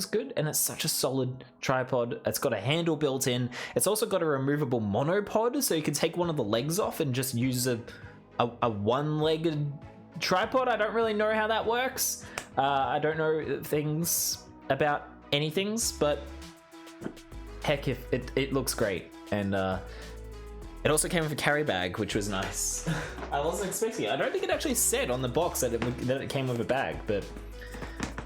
is good, and it's such a solid tripod. It's got a handle built in. It's also got a removable monopod, so you can take one of the legs off and just use a one-legged tripod. I don't really know how that works. I don't know things about anythings, but heck, if it looks great. And it also came with a carry bag, which was nice. I wasn't expecting it. I don't think it actually said on the box that it came with a bag, but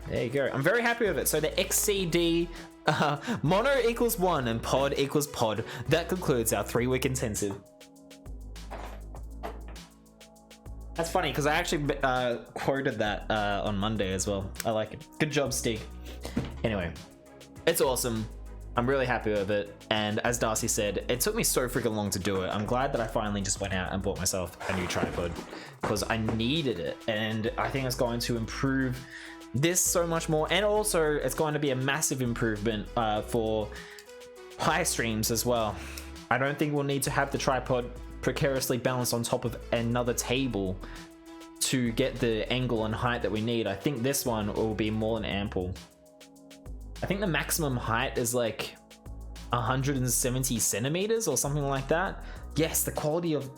there you go. I'm very happy with it. So the XCD mono equals 1 and pod equals pod. That concludes our 3-week intensive. That's funny because I actually quoted that on Monday as well. I like it. Good job, Stig. Anyway, it's awesome. I'm really happy with it. And as Darcy said, it took me so freaking long to do it. I'm glad that I finally just went out and bought myself a new tripod because I needed it. And I think it's going to improve this so much more. And also, it's going to be a massive improvement for high streams as well. I don't think we'll need to have the tripod precariously balanced on top of another table to get the angle and height that we need. I think this one will be more than ample. I think the maximum height is like 170 centimeters or something like that. Yes, the quality of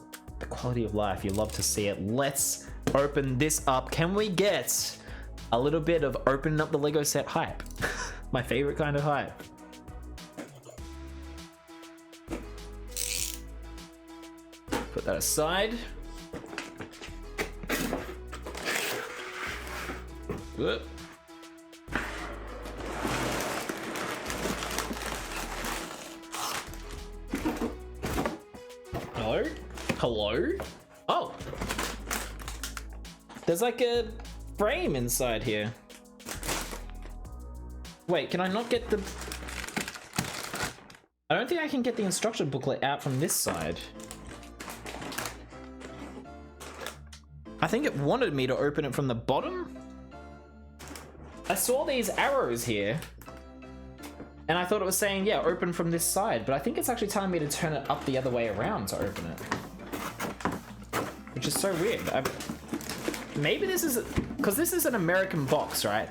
life. You love to see it. Let's open this up. Can we get a little bit of opening up the Lego set hype? My favorite kind of hype. Put that aside. Whoop. Hello? Hello? Oh. There's like a frame inside here. Wait, can I not get the... I don't think I can get the instruction booklet out from this side. I think it wanted me to open it from the bottom. I saw these arrows here and I thought it was saying, yeah, open from this side, but I think it's actually telling me to turn it up the other way around to open it, which is so weird. Maybe this is, because this is an American box, right?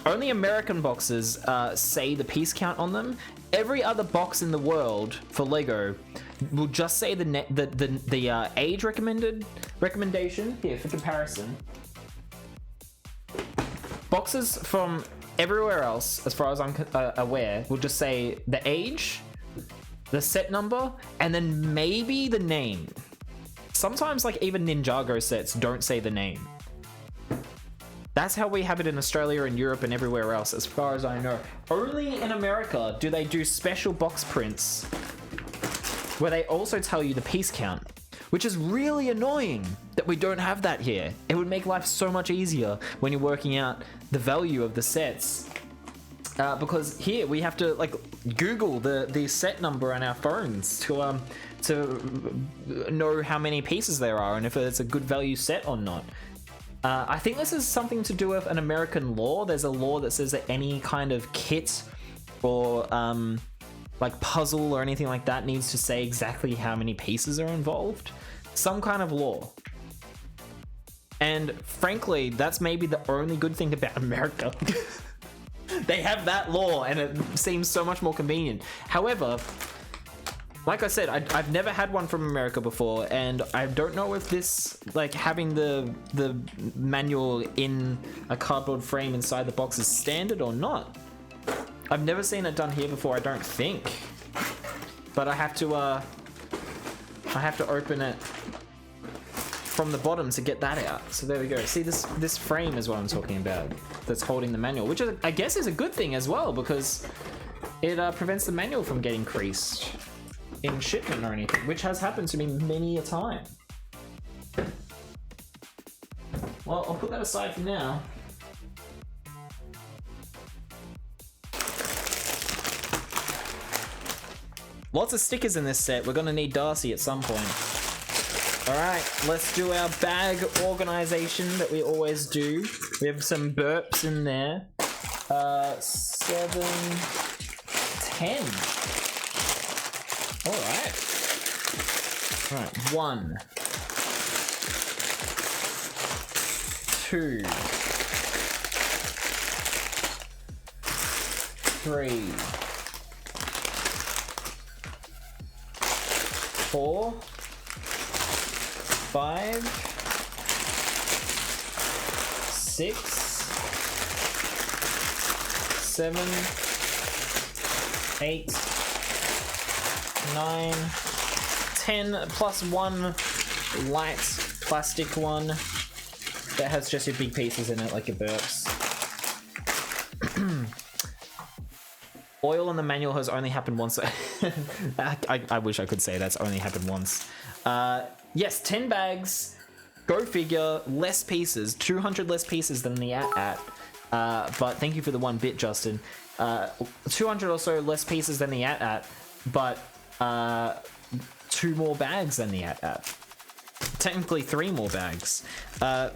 Only American boxes say the piece count on them. Every other box in the world for Lego will just say the age recommendation here for comparison. Boxes from everywhere else, as far as I'm aware, will just say the age, the set number, and then maybe the name. Sometimes, like, even Ninjago sets don't say the name. That's how we have it in Australia and Europe and everywhere else, as far as I know. Only in America do they do special box prints where they also tell you the piece count, which is really annoying that we don't have that here. It would make life so much easier when you're working out the value of the sets. Because here we have to like Google the set number on our phones to know how many pieces there are and if it's a good value set or not. I think this is something to do with an American law. There's a law that says that any kind of kit or like puzzle or anything like that needs to say exactly how many pieces are involved. Some kind of law. And frankly, that's maybe the only good thing about America. They have that law and it seems so much more convenient. However, like I said, I've never had one from America before, and I don't know if this, like, having the manual in a cardboard frame inside the box is standard or not. I've never seen it done here before, I don't think. But I have to open it from the bottom to get that out. So there we go. See, this frame is what I'm talking about that's holding the manual, which I guess is a good thing as well, because it prevents the manual from getting creased in shipment or anything, which has happened to me many a time. Well, I'll put that aside for now. Lots of stickers in this set. We're gonna need Darcy at some point. All right, let's do our bag organization that we always do. We have some burps in there. 7, 10. All right. 1, 2, 3, 4, 5, 6, 7, 8, 9, 10 plus 1 light plastic one that has just your big pieces in it, like your burps. Oil on the manual has only happened once. I wish I could say that's only happened once. Yes, 10 bags. Go figure. Less pieces. 200 less pieces than the at. But thank you for the 1 bit, Justin. 200 or so less pieces than the at. But 2 more bags than the at. Technically 3 more bags.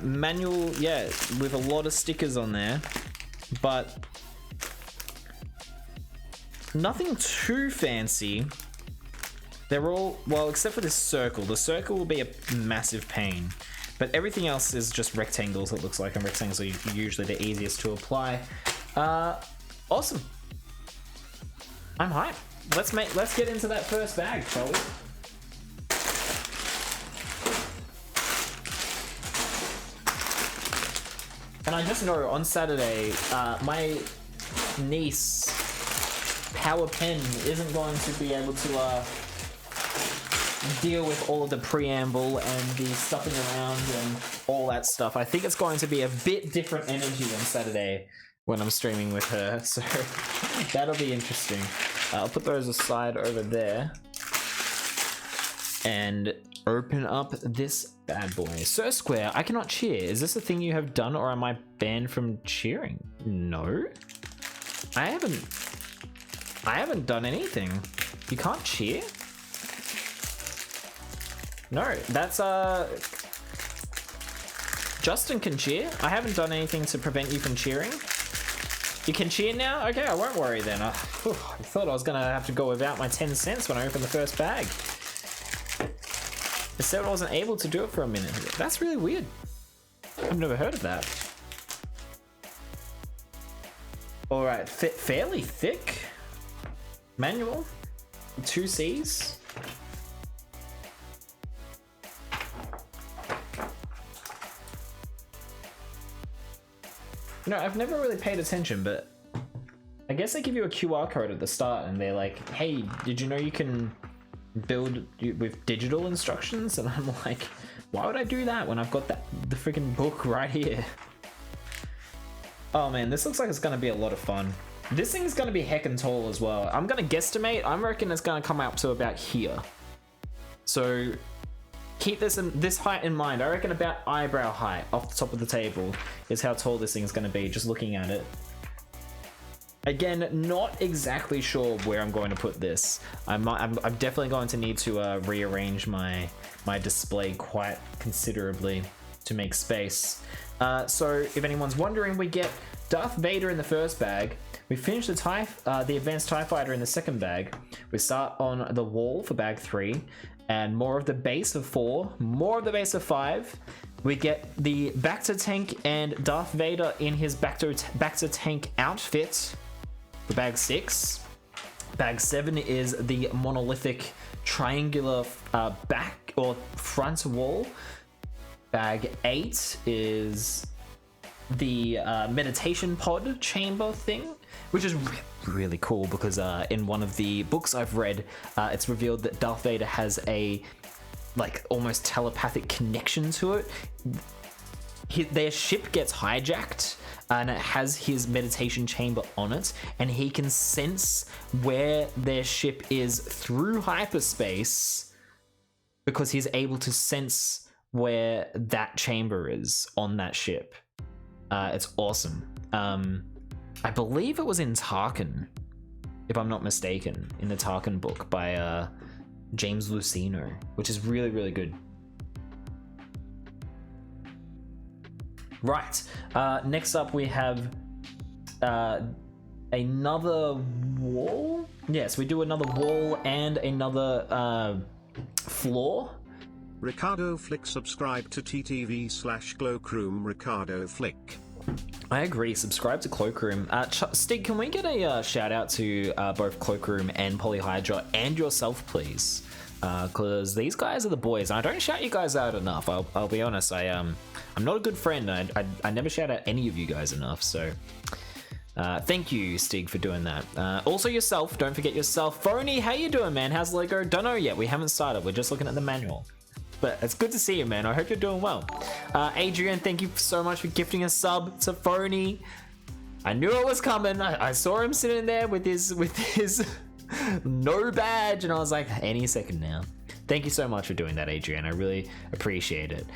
Manual, yeah, with a lot of stickers on there. But nothing too fancy. They're all, well, except for this circle. The circle will be a massive pain. But everything else is just rectangles, it looks like, and rectangles are usually the easiest to apply. Awesome. I'm hyped. Let's get into that first bag, shall we? And I just know on Saturday, my niece, Power Pen, isn't going to be able to deal with all of the preamble and the stuffing around and all that stuff. I think it's going to be a bit different energy on Saturday when I'm streaming with her, so that'll be interesting. I'll put those aside over there and open up this bad boy. Sir Square, I cannot cheer. Is this a thing you have done, or am I banned from cheering? No, I haven't done anything. You can't cheer? No, that's Justin can cheer. I haven't done anything to prevent you from cheering. You can cheer now? Okay, I won't worry then. I thought I was gonna have to go without my 10 cents when I opened the first bag. It said I wasn't able to do it for a minute. That's really weird. I've never heard of that. Alright, fairly thick. Manual. 2 C's. You know, I've never really paid attention, but I guess they give you a QR code at the start and they're like, hey, did you know you can build with digital instructions? And I'm like, why would I do that when I've got the freaking book right here? Oh man, this looks like it's gonna be a lot of fun. This thing is gonna be heckin' tall as well. I'm gonna guesstimate, I reckon it's gonna come up to about here. So keep this height in mind. I reckon about eyebrow height off the top of the table is how tall this thing is gonna be, just looking at it. Again, not exactly sure where I'm going to put this. I'm definitely going to need to rearrange my display quite considerably to make space. So if anyone's wondering, we get Darth Vader in the first bag. We finish the advanced TIE Fighter in the second bag. We start on the wall for bag 3, and more of the base of 4, more of the base of 5. We get the Bacta tank and Darth Vader in his Bacta tank outfit for bag 6. Bag 7 is the monolithic triangular back or front wall. Bag 8 is the meditation pod chamber thing, which is really cool because in one of the books I've read, it's revealed that Darth Vader has a like almost telepathic connection to it. Their ship gets hijacked and it has his meditation chamber on it, and he can sense where their ship is through hyperspace because he's able to sense where that chamber is on that ship. It's awesome. I believe it was in Tarkin, if I'm not mistaken, in the Tarkin book by James Luceno, which is really, really good. Right, next up we have another wall. Yes, we do another wall and another floor. Ricardo Flick, subscribe to TTV/Glowcroom Ricardo Flick. I agree. Subscribe to Cloakroom. Stig, can we get a shout out to both Cloakroom and Polyhydra and yourself, please? Because these guys are the boys. I don't shout you guys out enough. I'll be honest. I'm not a good friend. I never shout out any of you guys enough. So thank you, Stig, for doing that. Also yourself. Don't forget yourself. Phony, how you doing, man? How's Lego? Don't know yet. We haven't started. We're just looking at the manual. But it's good to see you, man. I hope you're doing well. Adrian, thank you so much for gifting a sub to Phony. I knew it was coming. I saw him sitting there with his no badge, and I was like, any second now. Thank you so much for doing that, Adrian. I really appreciate it.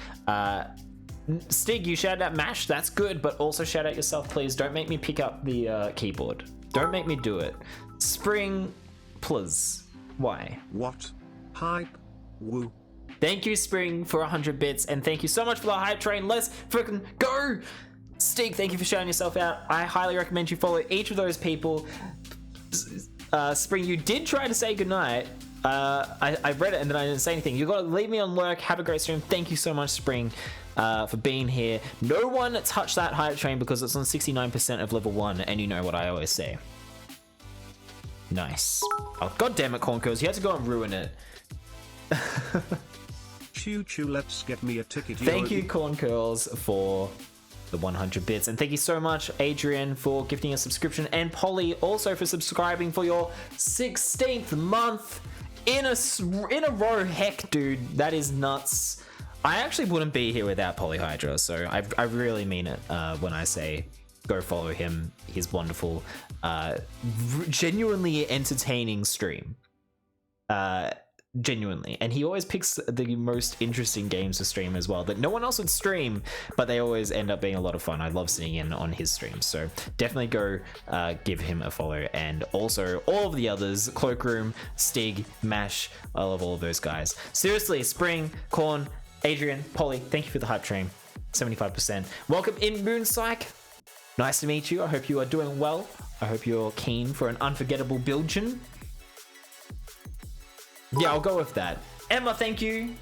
Stig, you shouted out Mash. That's good, but also shout out yourself, please. Don't make me pick up the keyboard. Don't make me do it. Spring, please. Why? What? Hype? Woo. Thank you, Spring, for 100 bits, and thank you so much for the hype train. Let's freaking go! Stig, thank you for shouting yourself out. I highly recommend you follow each of those people. Spring, you did try to say goodnight. I read it and then I didn't say anything. You gotta leave me on lurk. Have a great stream. Thank you so much, Spring, for being here. No one touched that hype train because it's on 69% of level 1, and you know what I always say. Nice. Oh, god damn it, Corncurls. You had to go and ruin it. Choo choo, let's get me a ticket. Thank you, Corncurls, for the 100 bits, and thank you so much, Adrian, for gifting a subscription, and Polly also for subscribing for your 16th month in a row. Heck, dude, that is nuts. I actually wouldn't be here without Polyhydra, so I really mean it when I say go follow him. He's wonderful, genuinely entertaining stream. Genuinely, and he always picks the most interesting games to stream as well that no one else would stream, but they always end up being a lot of fun. I love sitting in on his streams, so definitely go give him a follow, and also all of the others: Cloakroom, Stig, Mash. I love all of those guys. Seriously, Spring, Corn, Adrian, Polly, thank you for the hype train. 75%. Welcome in, Moonpsych. Nice to meet you. I hope you are doing well. I hope you're keen for an unforgettable Bilgin. Yeah, I'll go with that. Emma, thank you.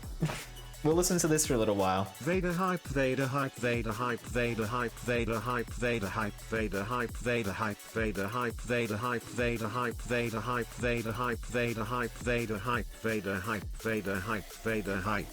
We'll listen to this for a little while. Vader hype, Vader hype, Vader hype, Vader hype, Vader hype, Vader hype, Vader hype, Vader hype, Vader hype, Vader hype, Vader hype, Vader hype, Vader hype, Vader hype, Vader hype, Vader hype, Vader hype, Vader hype.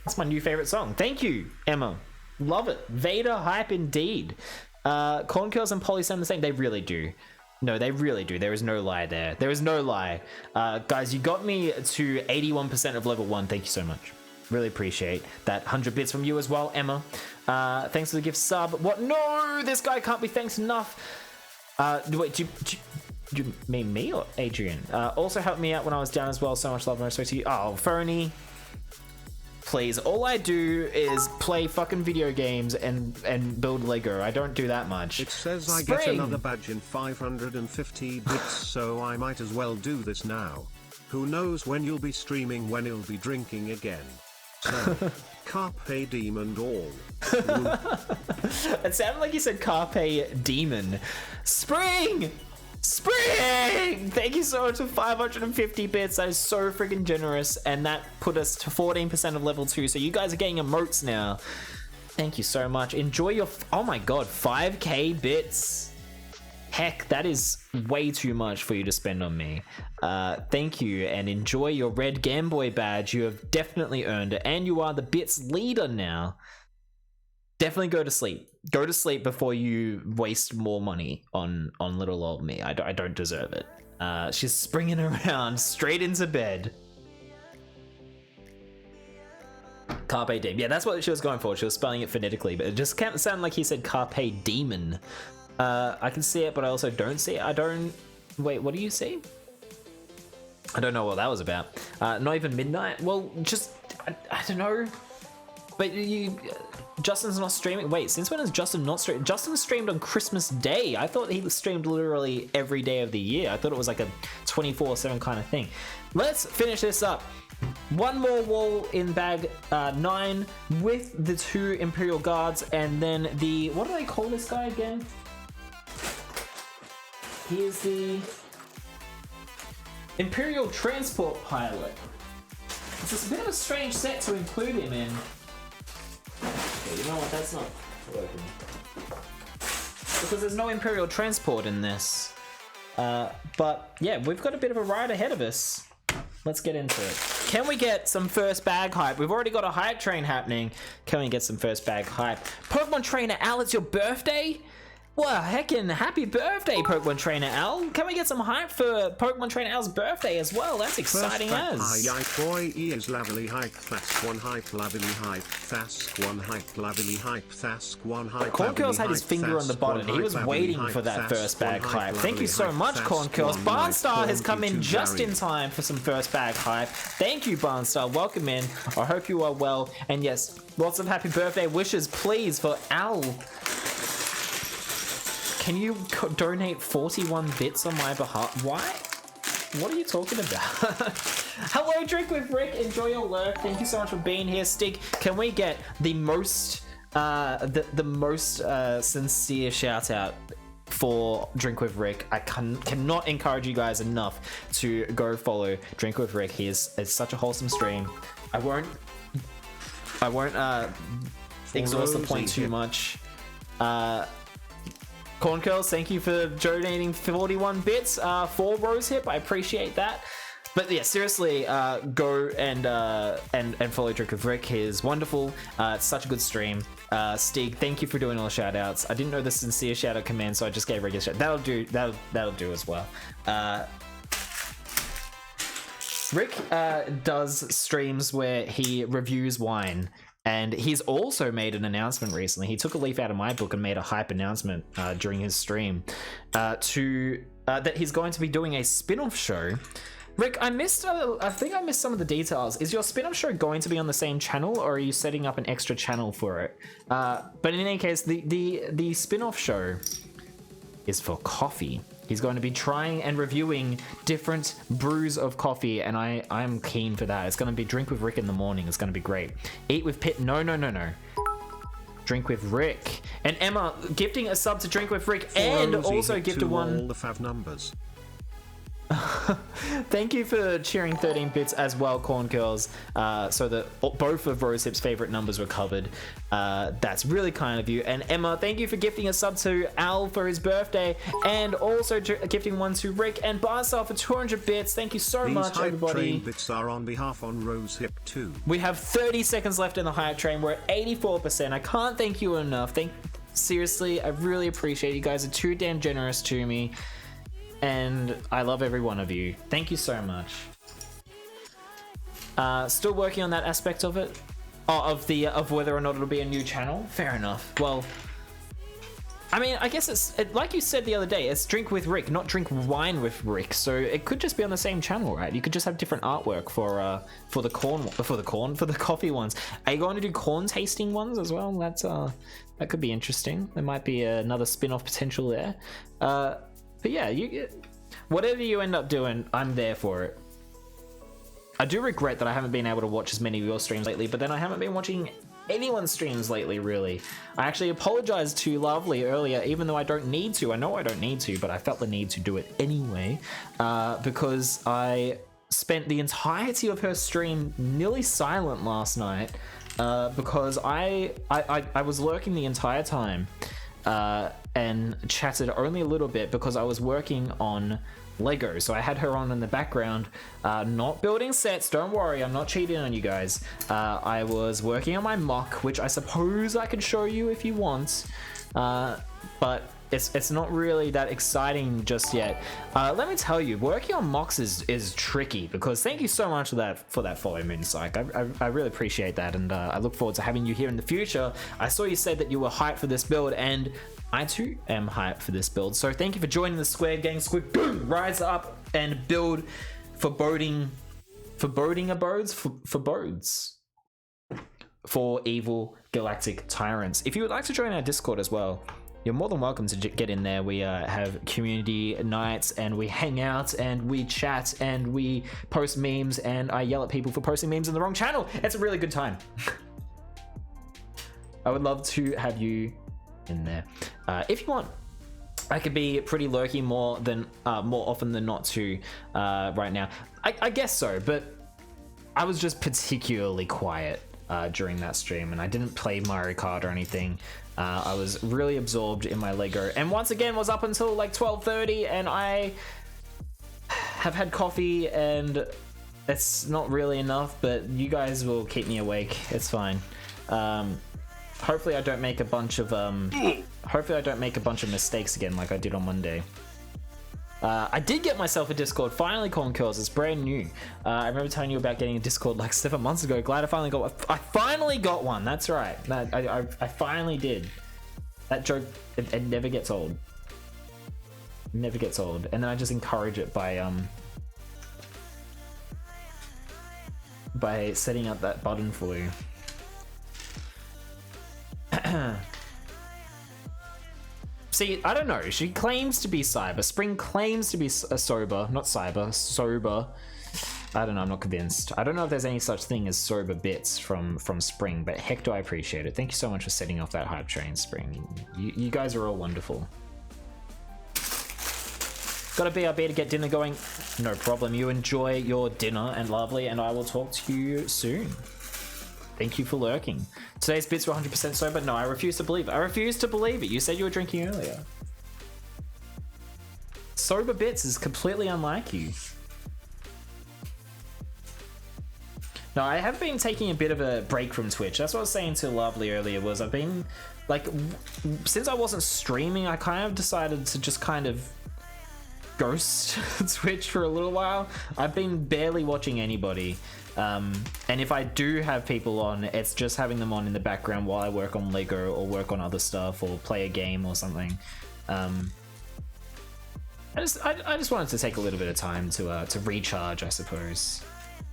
That's my new favorite song. Thank you, Emma. Love it. Vader hype indeed. Corncurls and Polly sound the same. They really do. No, they really do. There is no lie there. There is no lie. Guys, you got me to 81% of level 1. Thank you so much. Really appreciate that. 100 bits from you as well, Emma. Thanks for the gift sub. What? No, this guy can't be thanked enough. Wait, do you mean me or Adrian? Also helped me out when I was down as well. So much love and respect to you. Oh, Phony. Please, all I do is play fucking video games and build Lego. I don't do that much. It says I get another badge in 550 bits, so I might as well do this now. Who knows when you'll be streaming, when you'll be drinking again. So, Carpe Diem and all. It sounded like you said Carpe Demon. Spring! Spring! Thank you so much for 550 bits. That is so freaking generous, and that put us to 14% of level 2. So you guys are getting emotes now. Thank you so much. Enjoy your oh my god, 5k bits. Heck, that is way too much for you to spend on me. Thank you, and enjoy your red Game Boy badge. You have definitely earned it, and you are the bits leader now. Definitely go to sleep. Go to sleep before you waste more money on little old me. I don't deserve it. She's springing around straight into bed. Carpe Diem. Yeah, that's what she was going for. She was spelling it phonetically, but it just can't sound like he said Carpe Demon. I can see it, but I also don't see it. Wait, what do you see? I don't know what that was about. Not even midnight? Well, just... I don't know. But Justin's not streaming. Wait, since when is Justin not streaming? Justin streamed on Christmas Day. I thought he streamed literally every day of the year. I thought it was like a 24/7 kind of thing. Let's finish this up. One more wall in bag 9 with the 2 Imperial Guards, and then the... What do they call this guy again? Here's the Imperial Transport Pilot. It's a bit of a strange set to include him in. Okay, you know what? That's not working. because there's no Imperial transport in this. But yeah, we've got a bit of a ride ahead of us. Let's get into it. Can we get some first bag hype? We've already got a hype train happening. Can we get some first bag hype? Pokemon Trainer Al, it's your birthday? Well, heckin' happy birthday, Pokemon Trainer Al. Can we get some hype for Pokemon Trainer Al's birthday as well? That's exciting as. Boy, he is lovely hype, thask one hype, lovely hype, thask one hype, lovely hype, thask one hype. Corncurls had his finger on the button. He was waiting for that first bag hype. Thank you so much, Corncurls. Barnstar has come in just in time for some first bag hype. Thank you, Barnstar. Welcome in. I hope you are well. And yes, lots of happy birthday wishes, please, for Al. Can you donate 41 bits on my behalf? Why? What are you talking about? Hello, Drink with Rick. Enjoy your lurk. Thank you so much for being here, Stig. Can we get the most sincere shout out for Drink with Rick? I cannot encourage you guys enough to go follow Drink with Rick. It's such a wholesome stream. I won't exhaust the point too much. Corncurls, thank you for donating 41 bits for Rosehip. I appreciate that. But yeah, seriously, go and follow Drink with Rick. He is wonderful. It's such a good stream. Stig, thank you for doing all the shout outs. I didn't know the sincere shout out command, so I just gave regular shout. That'll do as well. Rick does streams where he reviews wine. And he's also made an announcement recently. He took a leaf out of my book and made a hype announcement during his stream that he's going to be doing a spin-off show. Rick, I think I missed some of the details. Is your spin-off show going to be on the same channel, or are you setting up an extra channel for it? But in any case, the spin-off show is for coffee. He's going to be trying and reviewing different brews of coffee, and I'm keen for that. It's going to be Drink with Rick in the morning. It's going to be great. Eat with Pit. No. Drink with Rick. And Emma gifting a sub to Drink with Rick, and also gifted one. All the fav numbers. Thank you for cheering 13 bits as well, Corncurls, so that both of Rosehip's favorite numbers were covered. That's really kind of you. And Emma, thank you for gifting a sub to Al for his birthday, and also gifting one to Rick and Barsar for 200 bits. Thank you so much, everybody. These bits are on behalf on Rosehip too. We have 30 seconds left in the hype train. We're at 84%. I can't thank you enough. Seriously, I really appreciate it. You guys are too damn generous to me. And I love every one of you. Thank you so much. Still working on that aspect of it. Of whether or not it'll be a new channel. Fair enough. Well, I mean, I guess it's like you said the other day. It's Drink with Rick, not Drink Wine with Rick. So it could just be on the same channel, right? You could just have different artwork for the coffee ones. Are you going to do corn tasting ones as well? That could be interesting. There might be another spin-off potential there. But yeah, whatever you end up doing, I'm there for it. I do regret that I haven't been able to watch as many of your streams lately, but then I haven't been watching anyone's streams lately, really. I actually apologized to Lovely earlier, even though I don't need to. I know I don't need to, but I felt the need to do it anyway, because I spent the entirety of her stream nearly silent last night, because I was lurking the entire time. And chatted only a little bit because I was working on Lego. So I had her on in the background, not building sets. Don't worry, I'm not cheating on you guys. I was working on my mock, which I suppose I can show you if you want. But it's not really that exciting just yet. Let me tell you, working on mocks is tricky, because thank you so much for that follow, Moonpsych. I really appreciate that, and I look forward to having you here in the future. I saw you say that you were hyped for this build, and I too am hyped for this build. So thank you for joining the square gang. Squid, boom, rise up and build foreboding abodes for evil galactic tyrants. If you would like to join our Discord as well, you're more than welcome to get in there. We have community nights, and we hang out, and we chat, and we post memes, and I yell at people for posting memes in the wrong channel. It's a really good time. I would love to have you in there. If you want, I could be pretty lurky more often than not too right now. I guess so, but I was just particularly quiet during that stream, and I didn't play Mario Kart or anything. I was really absorbed in my Lego, and once again was up until like 12:30, and I have had coffee, and it's not really enough, but you guys will keep me awake. It's fine. Hopefully I don't make a bunch of mistakes again like I did on Monday. I did get myself a Discord, finally, Corn Curls. It's brand new. I remember telling you about getting a Discord like 7 months ago. Glad I finally got one. I finally got one. That's right. I finally did. That joke, it never gets old. It never gets old. And then I just encourage it by setting up that button for you. See, I don't know. She claims to be cyber. Spring claims to be sober. Not cyber. Sober. I don't know. I'm not convinced. I don't know if there's any such thing as sober bits from Spring, but heck do I appreciate it. Thank you so much for setting off that hype train, Spring. You guys are all wonderful. Got a BRB to get dinner going? No problem. You enjoy your dinner and lovely, and I will talk to you soon. Thank you for lurking. Today's bits were 100% sober. No, I refuse to believe it. I refuse to believe it. You said you were drinking earlier. Sober bits is completely unlike you. No, I have been taking a bit of a break from Twitch. That's what I was saying to Lovely earlier, was I've been, like, since I wasn't streaming, I kind of decided to just kind of ghost Twitch for a little while. I've been barely watching anybody. And if I do have people on, it's just having them on in the background while I work on Lego or work on other stuff or play a game or something. I just wanted to take a little bit of time to recharge, I suppose,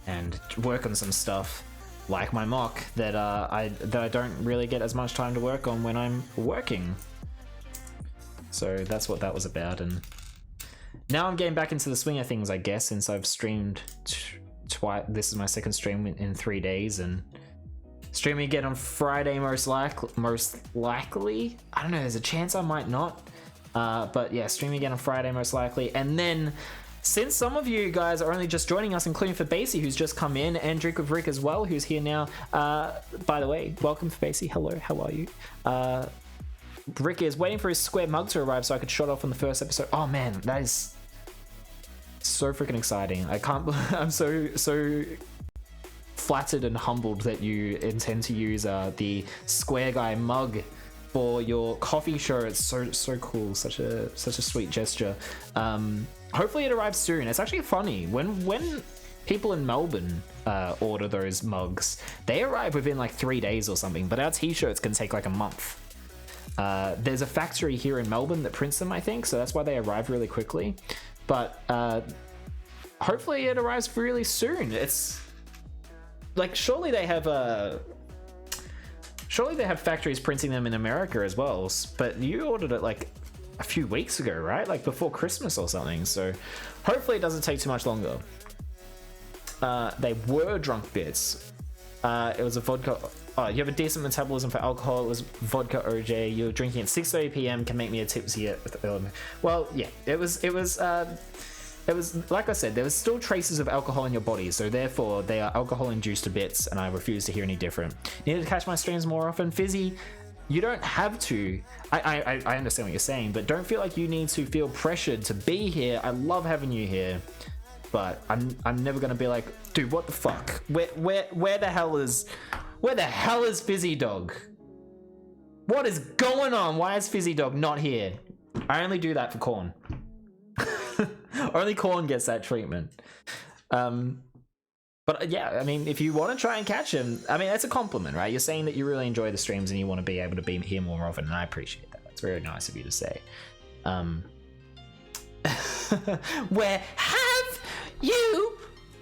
and work on some stuff like my mock that I don't really get as much time to work on when I'm working. So that's what that was about, and now I'm getting back into the swing of things, I guess, since I've streamed twice. This is my second stream in 3 days, and streaming again on Friday most likely. I don't know, there's a chance I might not, but yeah, streaming again on Friday most likely. And then, since some of you guys are only just joining us, including for Basie, who's just come in, and Drink with Rick as well, who's here now. By the way, welcome for Basie. Hello, how are you? Rick is waiting for his square mug to arrive so I could shut off on the first episode. Oh man, that is so freaking exciting. I can't believe I'm so flattered and humbled that you intend to use the Square Guy mug for your coffee show. It's so cool. Such a sweet gesture. Hopefully it arrives soon. It's actually funny when people in Melbourne order those mugs, they arrive within like 3 days or something, but our t-shirts can take like a month. There's a factory here in Melbourne that prints them, I think, so that's why they arrive really quickly. But hopefully it arrives really soon. It's like, surely they have factories printing them in America as well. But you ordered it like a few weeks ago, right? Like before Christmas or something. So hopefully it doesn't take too much longer. They were drunk bits. It was a vodka. Oh, you have a decent metabolism for alcohol. It was vodka OJ. You're drinking at 6:30 p.m. can make me a tipsy at. Well, yeah, it was like I said, there was still traces of alcohol in your body, so therefore they are alcohol-induced bits, and I refuse to hear any different. Need to catch my streams more often, Fizzy. You don't have to. I understand what you're saying, but don't feel like you need to feel pressured to be here. I love having you here, but I'm never gonna be like, dude, what the fuck? Where the hell is Fizzy Dog? What is going on? Why is Fizzy Dog not here? I only do that for Corn. Only Corn gets that treatment. But yeah, I mean, if you want to try and catch him, I mean, that's a compliment, right? You're saying that you really enjoy the streams and you want to be able to be here more often, and I appreciate that. That's very nice of you to say. Where have you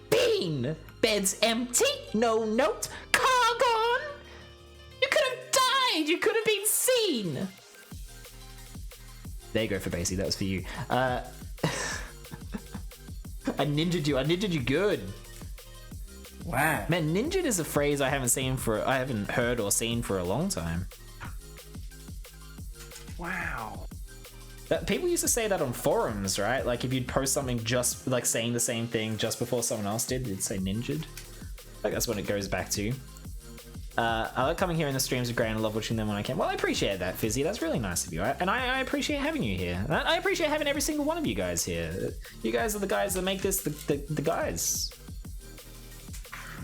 been? Bed's empty, no note, car gone. You could have died. You could have been seen. There you go for Basie. That was for you. I ninja'd you. I ninja'd you good. Wow. Man, ninja'd is a phrase I haven't heard or seen for a long time. Wow. People used to say that on forums, right? Like if you'd post something just like saying the same thing just before someone else did, you'd say ninja'd. Like that's what it goes back to. I like coming here in the streams with Gray and I love watching them when I can. Well, I appreciate that, Fizzy. That's really nice of you. And I appreciate having you here. I appreciate having every single one of you guys here. You guys are the guys that make this the guys.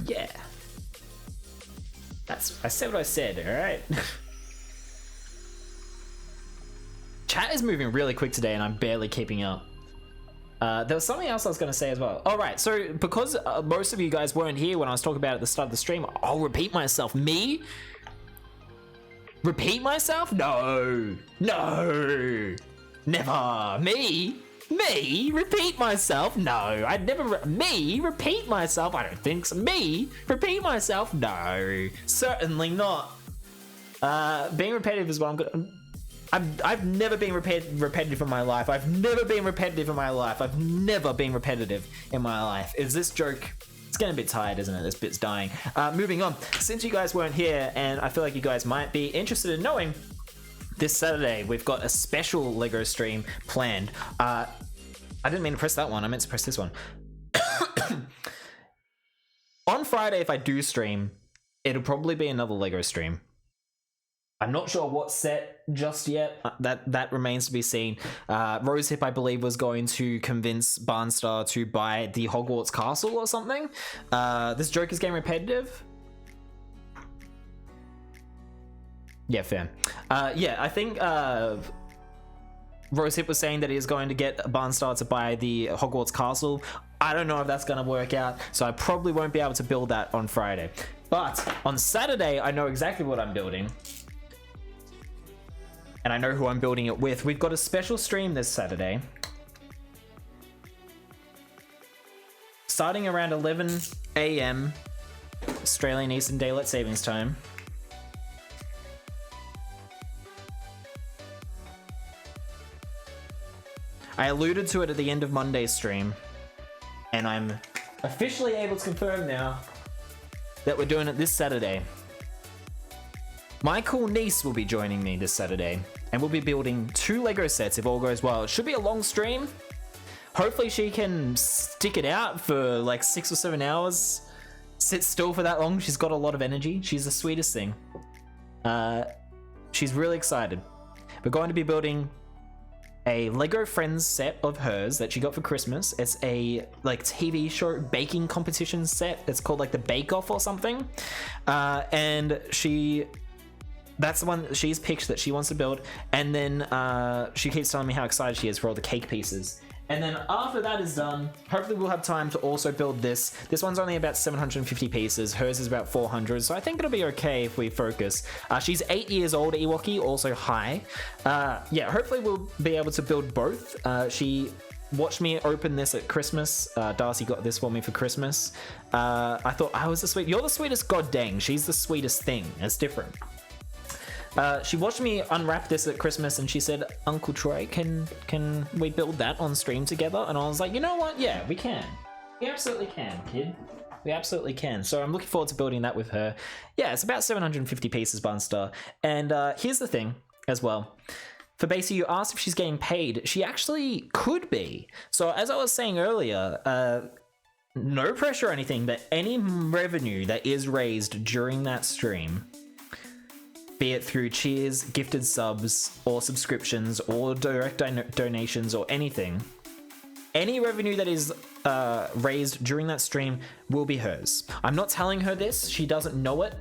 Yeah. I said what I said, alright? Chat is moving really quick today and I'm barely keeping up. There was something else I was going to say as well. All right, so because most of you guys weren't here when I was talking about it at the start of the stream, I'll repeat myself. Me? Repeat myself? No. No. Never. Me? Me? Repeat myself? No. I'd never... Me? Repeat myself? I don't think so. Me? Repeat myself? No. Certainly not. Being repetitive is what I'm good. I've never been repetitive in my life. I've never been repetitive in my life. I've never been repetitive in my life. Is this joke... It's getting a bit tired, isn't it? This bit's dying. Moving on. Since you guys weren't here, and I feel like you guys might be interested in knowing, this Saturday, we've got a special LEGO stream planned. I didn't mean to press that one. I meant to press this one. On Friday, if I do stream, it'll probably be another LEGO stream. I'm not sure what set just yet. That remains to be seen. Rosehip, I believe, was going to convince Barnstar to buy the Hogwarts castle or something. This joke is getting repetitive. Yeah, fair. Yeah, I think Rosehip was saying that he is going to get Barnstar to buy the Hogwarts castle. I don't know if that's going to work out, so I probably won't be able to build that on Friday. But on Saturday, I know exactly what I'm building. And I know who I'm building it with. We've got a special stream this Saturday. Starting around 11 a.m. Australian Eastern Daylight Savings Time. I alluded to it at the end of Monday's stream. And I'm officially able to confirm now that we're doing it this Saturday. My cool niece will be joining me this Saturday, and we'll be building 2 LEGO sets if all goes well. It should be a long stream. Hopefully she can stick it out for like 6 or 7 hours. Sit still for that long. She's got a lot of energy. She's the sweetest thing. She's really excited. We're going to be building a LEGO Friends set of hers that she got for Christmas. It's a like TV show baking competition set. It's called like the Bake Off or something. And that's the one that she's picked that she wants to build. And then she keeps telling me how excited she is for all the cake pieces. And then after that is done, hopefully we'll have time to also build this. This one's only about 750 pieces. Hers is about 400. So I think it'll be okay if we focus. She's 8 years old, Ewokey, also high. Yeah, hopefully we'll be able to build both. She watched me open this at Christmas. Darcy got this for me for Christmas. I thought I was the sweet. You're the sweetest, god dang. She's the sweetest thing. It's different. She watched me unwrap this at Christmas and she said, Uncle Troy, can we build that on stream together? And I was like, you know what? Yeah, we can. We absolutely can, kid. We absolutely can. So I'm looking forward to building that with her. Yeah, it's about 750 pieces, Barnstar. And here's the thing as well. For Basie, you asked if she's getting paid. She actually could be. So as I was saying earlier, no pressure or anything, but any revenue that is raised during that stream, be it through cheers, gifted subs, or subscriptions, or direct donations, or anything, any revenue that is raised during that stream will be hers. I'm not telling her this. She doesn't know it.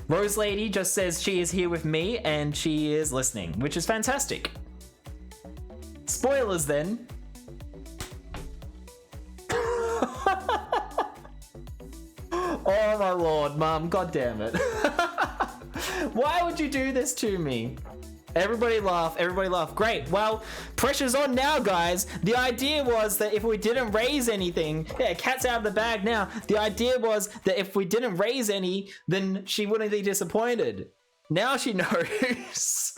Rose Lady just says she is here with me and she is listening, which is fantastic. Spoilers then. Oh my lord, Mum, god damn it. Why would you do this to me? Everybody laugh, everybody laugh. Great, well, pressure's on now, guys. The idea was that if we didn't raise anything, yeah, cat's out of the bag now. The idea was that if we didn't raise any, then she wouldn't be disappointed. Now she knows.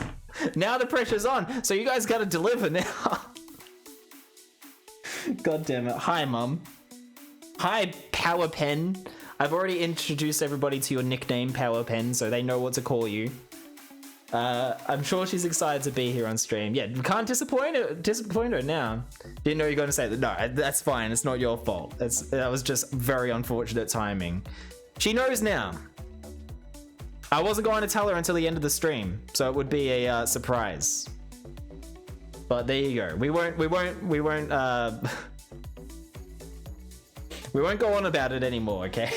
Now the pressure's on, so you guys gotta deliver now. God damn it. Hi, Mum. Hi, Power Pen. I've already introduced everybody to your nickname, Power Pen, so they know what to call you. I'm sure she's excited to be here on stream. Yeah, can't disappoint her now. Didn't know you were going to say that. No, that's fine. It's not your fault. That was just very unfortunate timing. She knows now. I wasn't going to tell her until the end of the stream, so it would be a surprise. But there you go. We won't we won't go on about it anymore, okay?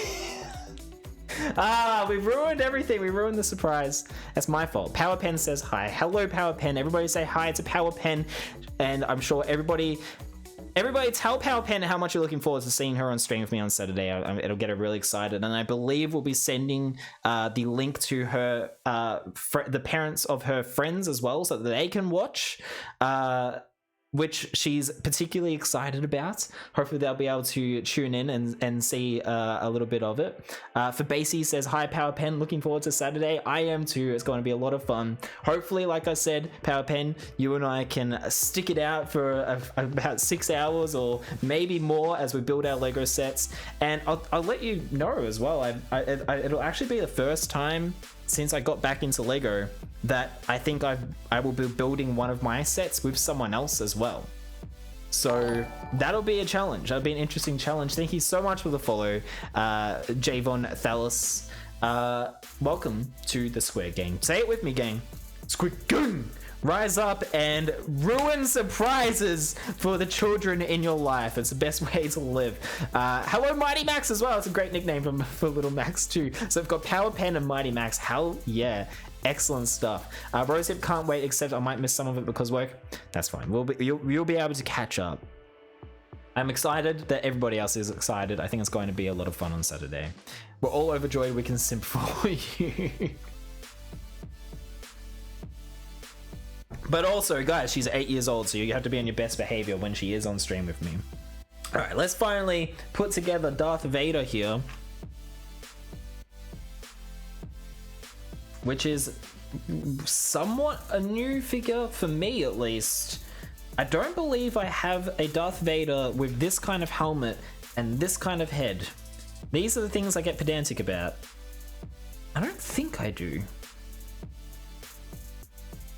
We've ruined everything. We ruined the surprise. That's my fault. PowerPen says hi. Hello, PowerPen. Everybody say hi to PowerPen. And I'm sure everybody tell PowerPen how much you're looking forward to seeing her on stream with me on Saturday. It'll get her really excited. And I believe we'll be sending the link to her, the parents of her friends as well, so that they can watch, which she's particularly excited about. Hopefully they'll be able to tune in and see a little bit of it. For Basie says, hi PowerPen, looking forward to Saturday. I am too. It's going to be a lot of fun. Hopefully, like I said, PowerPen, you and I can stick it out for about 6 hours or maybe more as we build our Lego sets. And I'll let you know as well. It'll actually be the first time since I got back into Lego that I think I will be building one of my sets with someone else as well. So that'll be a challenge. That'll be an interesting challenge. Thank you so much for the follow, Javon Thalis. Welcome to the Square Gang. Say it with me, gang. Square Gang. Rise up and ruin surprises for the children in your life. It's the best way to live. Hello, Mighty Max as well. It's a great nickname for little Max too. So I've got PowerPen and Mighty Max. Hell yeah. Excellent stuff. Rosehip can't wait, except I might miss some of it because work. That's fine. You'll be able to catch up. I'm excited that everybody else is excited. I think it's going to be a lot of fun on Saturday. We're all overjoyed we can simp for you. But also, guys, she's 8 years old, so you have to be on your best behavior when she is on stream with me. All right, let's finally put together Darth Vader here, which is somewhat a new figure for me, at least. I don't believe I have a Darth Vader with this kind of helmet and this kind of head. These are the things I get pedantic about. I don't think I do.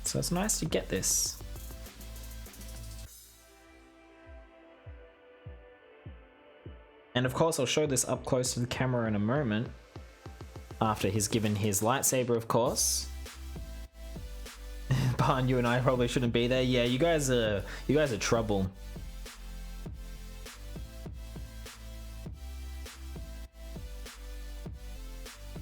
So it's nice to get this. And of course, I'll show this up close to the camera in a moment. After he's given his lightsaber, of course. Barn, you and I probably shouldn't be there. Yeah, you guys are trouble.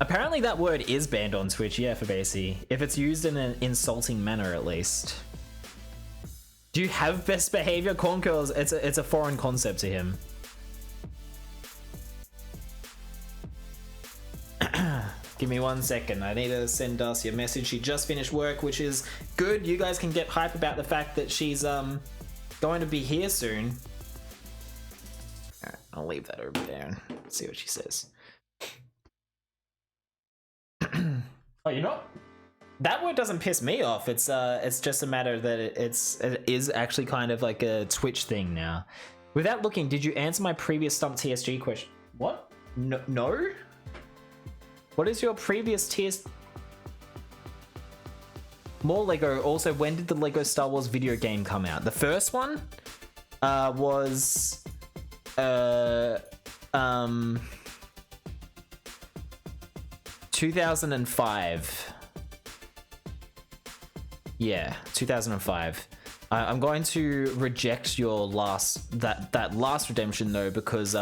Apparently that word is banned on Twitch, yeah, for Basie. If it's used in an insulting manner, at least. Do you have best behavior? Corn curls, it's a foreign concept to him. Give me 1 second. I need to send Darcy a message. She just finished work, which is good. You guys can get hype about the fact that she's going to be here soon. Alright, I'll leave that over there and see what she says. Oh, you know, that word doesn't piss me off. It's just a matter that it is actually kind of like a Twitch thing now. Without looking, did you answer my previous Stump TSG question? What? No? What is your previous TS? More Lego. Also, when did the Lego Star Wars video game come out? The first one was 2005. Yeah, 2005. I'm going to reject your that last redemption though, because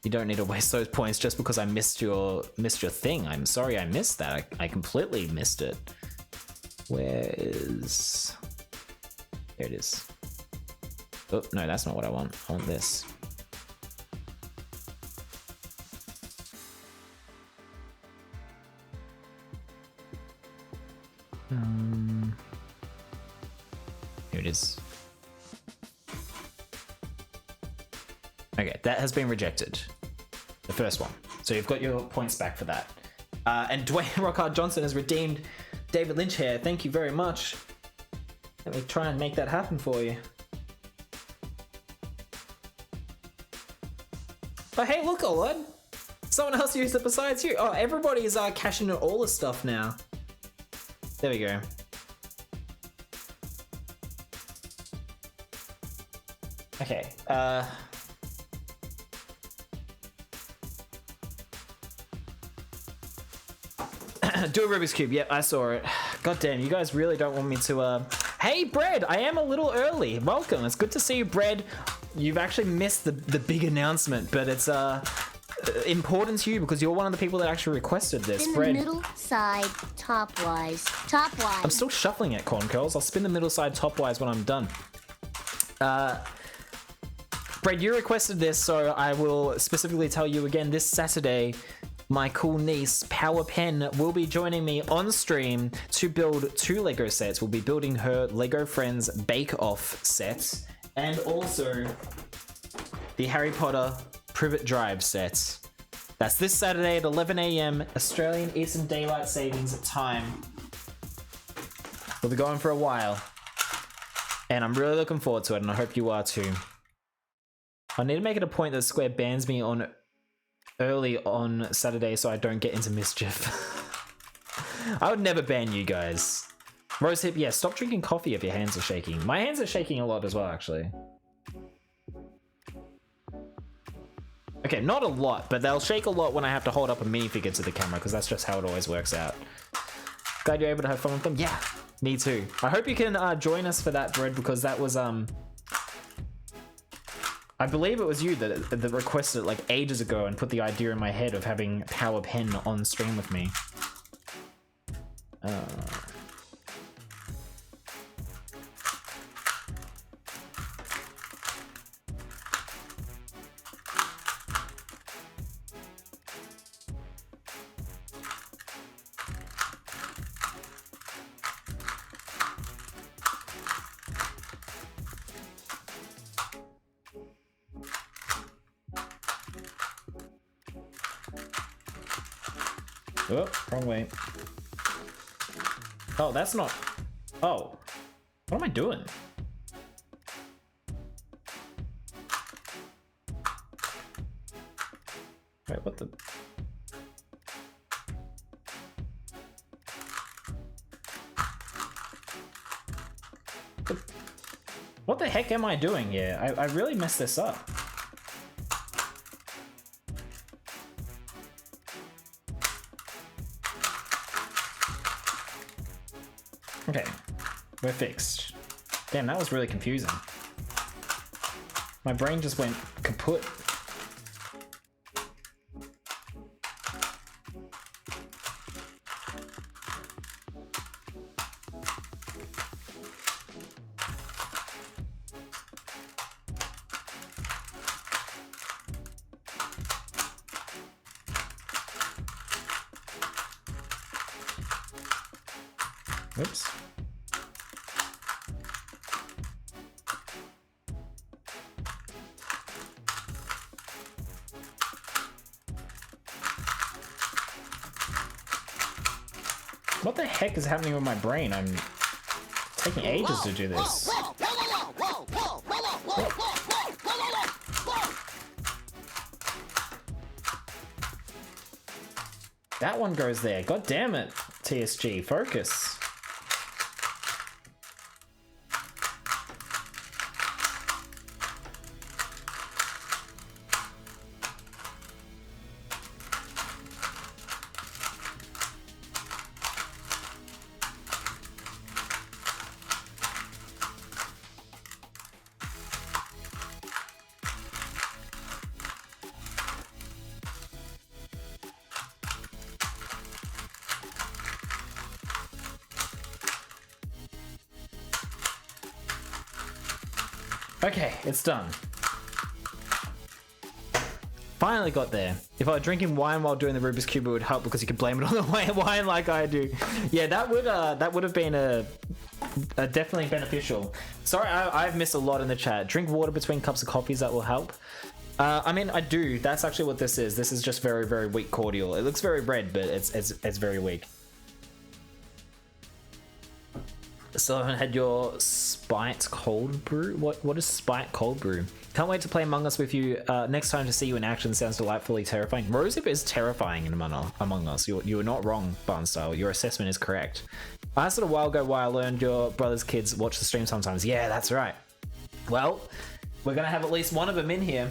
you don't need to waste those points just because I missed your thing. I'm sorry I missed that. I completely missed it. Where is... There it is. Oh, no, that's not what I want. I want this. Here it is. Okay, that has been rejected. The first one. So you've got your points back for that. And Dwayne Rockhard Johnson has redeemed David Lynch here. Thank you very much. Let me try and make that happen for you. Oh, hey, look, Olad. Someone else used it besides you. Oh, everybody's cashing in all this stuff now. There we go. Okay, do a Rubik's Cube. Yep, I saw it. God damn, you guys really don't want me to, Hey, Bread! I am a little early. Welcome. It's good to see you, Bread. You've actually missed the big announcement, but it's, important to you because you're one of the people that actually requested this. In the Bread. middle, side, top-wise. Top-wise. I'm still shuffling it, Corn Curls. I'll spin the middle side top-wise when I'm done. Brad, you requested this, so I will specifically tell you again this Saturday. My cool niece, Power Pen, will be joining me on stream to build 2 Lego sets. We'll be building her Lego Friends Bake Off set and also the Harry Potter Privet Drive set. That's this Saturday at 11 AM Australian Eastern Daylight Savings time. We'll be going for a while, and I'm really looking forward to it, and I hope you are too. I need to make it a point that Square bans me on early on Saturday so I don't get into mischief. I would never ban you guys. Rosehip, yeah, stop drinking coffee if your hands are shaking. My hands are shaking a lot as well, actually. Okay, not a lot, but they'll shake a lot when I have to hold up a minifigure to the camera, because that's just how it always works out. Glad you're able to have fun with them. Yeah, me too. I hope you can join us for that, Bread, because that was, I believe it was you that requested it like ages ago and put the idea in my head of having Power Pen on stream with me. Oh, wrong way. Oh, that's not... Oh. What am I doing? Wait, what the... What the heck am I doing here? I really messed this up. Okay, we're fixed. Damn, that was really confusing. My brain just went kaput. Oops. What the heck is happening with my brain? I'm taking ages to do this. That one goes there. God damn it, TSG. Focus. Okay, it's done. Finally got there. If I were drinking wine while doing the Rubik's Cube, it would help because you could blame it on the wine like I do. Yeah, that would have been a definitely beneficial. Sorry, I've missed a lot in the chat. Drink water between cups of coffees, that will help. I mean, I do. That's actually what this is. This is just very, very weak cordial. It looks very red, but it's very weak. Still haven't had your spiked cold brew. What is spiked cold brew? Can't wait to play Among Us with you next time. To see you in action sounds delightfully terrifying. Rosehip is terrifying in Among Us. You are not wrong, Barnstyle. Your assessment is correct. I asked it a while ago why I learned your brother's kids watch the stream sometimes. Yeah, that's right. Well, we're gonna have at least one of them in here.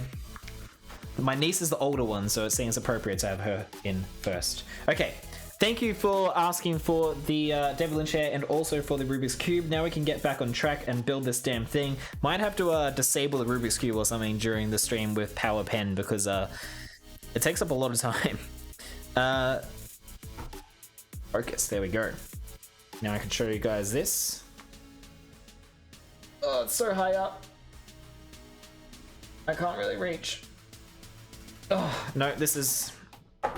My niece is the older one, so it seems appropriate to have her in first. Okay. Thank you for asking for the Devil in Chair and also for the Rubik's Cube. Now we can get back on track and build this damn thing. Might have to disable the Rubik's Cube or something during the stream with Power Pen because it takes up a lot of time. Focus, there we go. Now I can show you guys this. Oh, it's so high up. I can't really reach. Oh, no, this is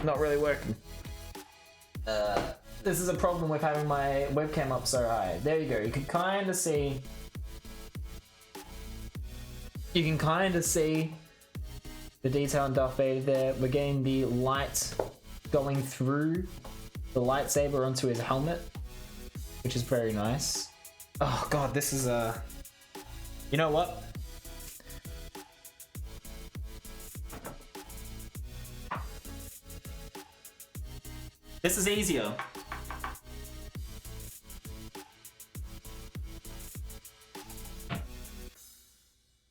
not really working. This is a problem with having my webcam up so high. There you go. You can kind of see. You can kind of see the detail in Darth Vader there. We're getting the light going through the lightsaber onto his helmet, which is very nice. Oh god, this is you know what? This is easier.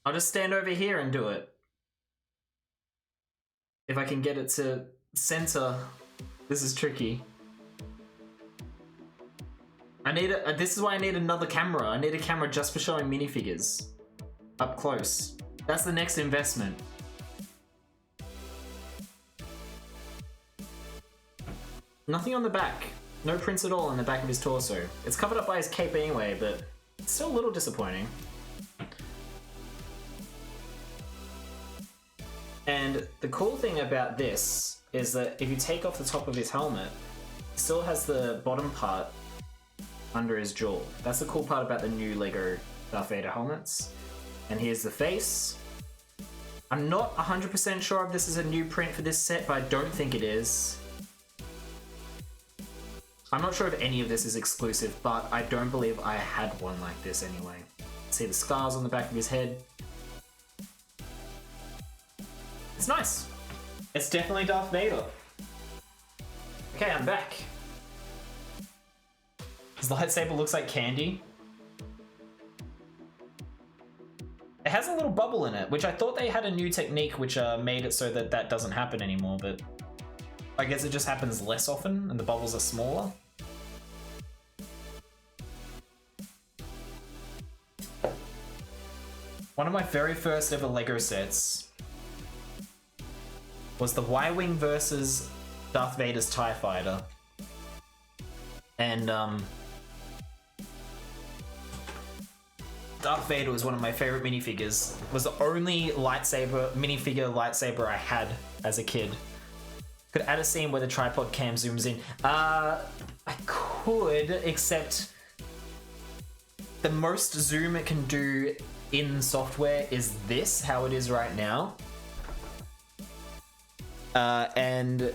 I'll just stand over here and do it. If I can get it to center. This is tricky. I need this is why I need another camera. I need a camera just for showing minifigures up close. That's the next investment. Nothing on the back. No prints at all on the back of his torso. It's covered up by his cape anyway, but it's still a little disappointing. And the cool thing about this is that if you take off the top of his helmet, he still has the bottom part under his jaw. That's the cool part about the new Lego Darth Vader helmets. And here's the face. I'm not 100% sure if this is a new print for this set, but I don't think it is. I'm not sure if any of this is exclusive, but I don't believe I had one like this anyway. See the scars on the back of his head. It's nice. It's definitely Darth Vader. Okay, I'm back. His lightsaber looks like candy. It has a little bubble in it, which I thought they had a new technique which made it so that that doesn't happen anymore, but I guess it just happens less often and the bubbles are smaller. One of my very first ever Lego sets was the Y-Wing versus Darth Vader's TIE Fighter. And Darth Vader was one of my favorite minifigures. It was the only minifigure lightsaber I had as a kid. Could add a scene where the tripod cam zooms in. I could, except the most zoom it can do in software is this, how it is right now. And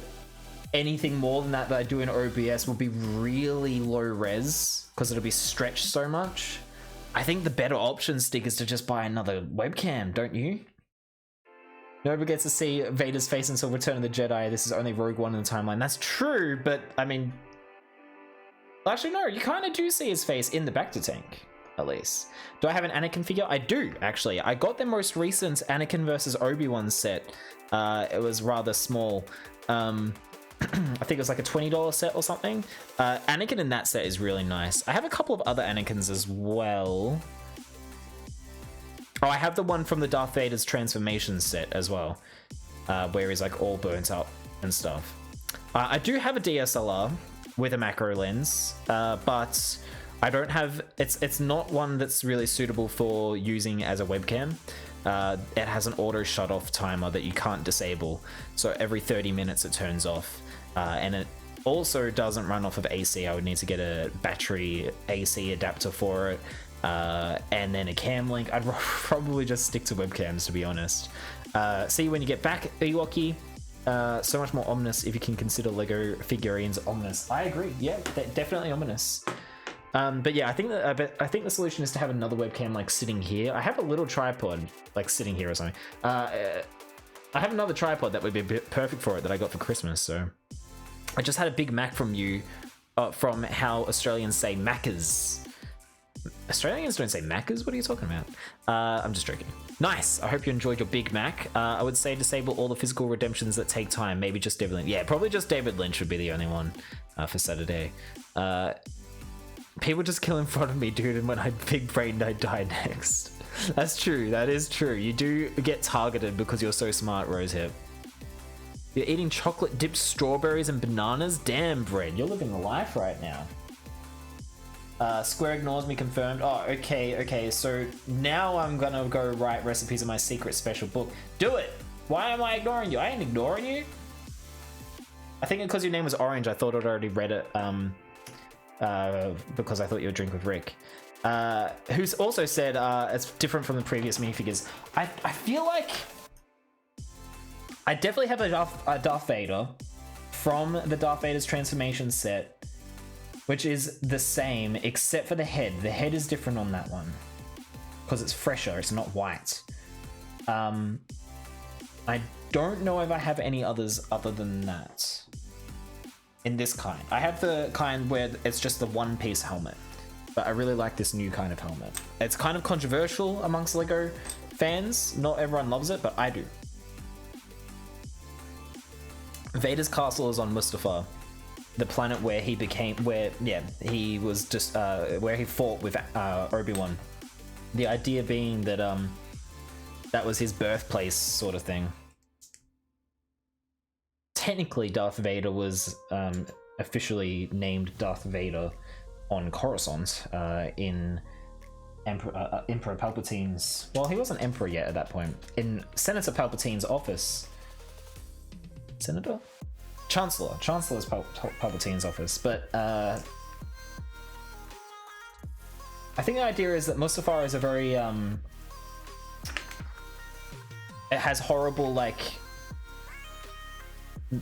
anything more than that I do in OBS will be really low res because it'll be stretched so much. I think the better option, Stick, is to just buy another webcam, don't you? Nobody gets to see Vader's face until Return of the Jedi. This is only Rogue One in the timeline. That's true, but I mean... Actually, no, you kind of do see his face in the Bacta tank, at least. Do I have an Anakin figure? I do, actually. I got the most recent Anakin versus Obi-Wan set. It was rather small. I think it was like a $20 set or something. Anakin in that set is really nice. I have a couple of other Anakins as well. Oh, I have the one from the Darth Vader's transformation set as well, where he's like all burnt up and stuff. I do have a DSLR with a macro lens, but I don't have... It's not one that's really suitable for using as a webcam. It has an auto shut off timer that you can't disable, so every 30 minutes it turns off. And it also doesn't run off of AC. I would need to get a battery AC adapter for it, and then a cam link. I'd probably just stick to webcams, to be honest. See you when you get back, Ewoki. So much more ominous if you can consider Lego figurines ominous. I agree. Yeah, definitely ominous. But yeah, I think the solution is to have another webcam like sitting here. I have a little tripod like sitting here or something. I have another tripod that would be perfect for it that I got for Christmas. So I just had a Big Mac from you, from how Australians say Maccas. Australians don't say Maccas. What are you talking about? I'm just joking. Nice. I hope you enjoyed your Big Mac. I would say disable all the physical redemptions that take time. Maybe just David Lynch. Yeah, probably just David Lynch would be the only one for Saturday. People just kill in front of me, dude, and when I big brained, I die next. That's true. That is true. You do get targeted because you're so smart, Rosehip. You're eating chocolate dipped strawberries and bananas? Damn, Brent, you're living the life right now. Square ignores me, confirmed. Oh, okay, so now I'm gonna go write recipes in my secret special book. Do it! Why am I ignoring you? I ain't ignoring you. I think because your name was Orange, I thought I'd already read it, because I thought you would drink with Rick. Who's also said, it's different from the previous minifigures. I feel like I definitely have a Darth Vader from the Darth Vader's transformation set, which is the same except for the head. The head is different on that one because it's fresher, it's not white. I don't know if I have any others other than that in this kind. I have the kind where it's just the one piece helmet, but I really like this new kind of helmet. It's kind of controversial amongst LEGO fans. Not everyone loves it, but I do. Vader's castle is on Mustafar, the planet where he became, where he fought with Obi-Wan. The idea being that that was his birthplace, sort of thing. Technically, Darth Vader was officially named Darth Vader on Coruscant in Emperor Palpatine's. Well, he wasn't Emperor yet at that point. In Senator Palpatine's office. Senator? Chancellor's Palpatine's office, but I think the idea is that Mustafar is a very it has horrible like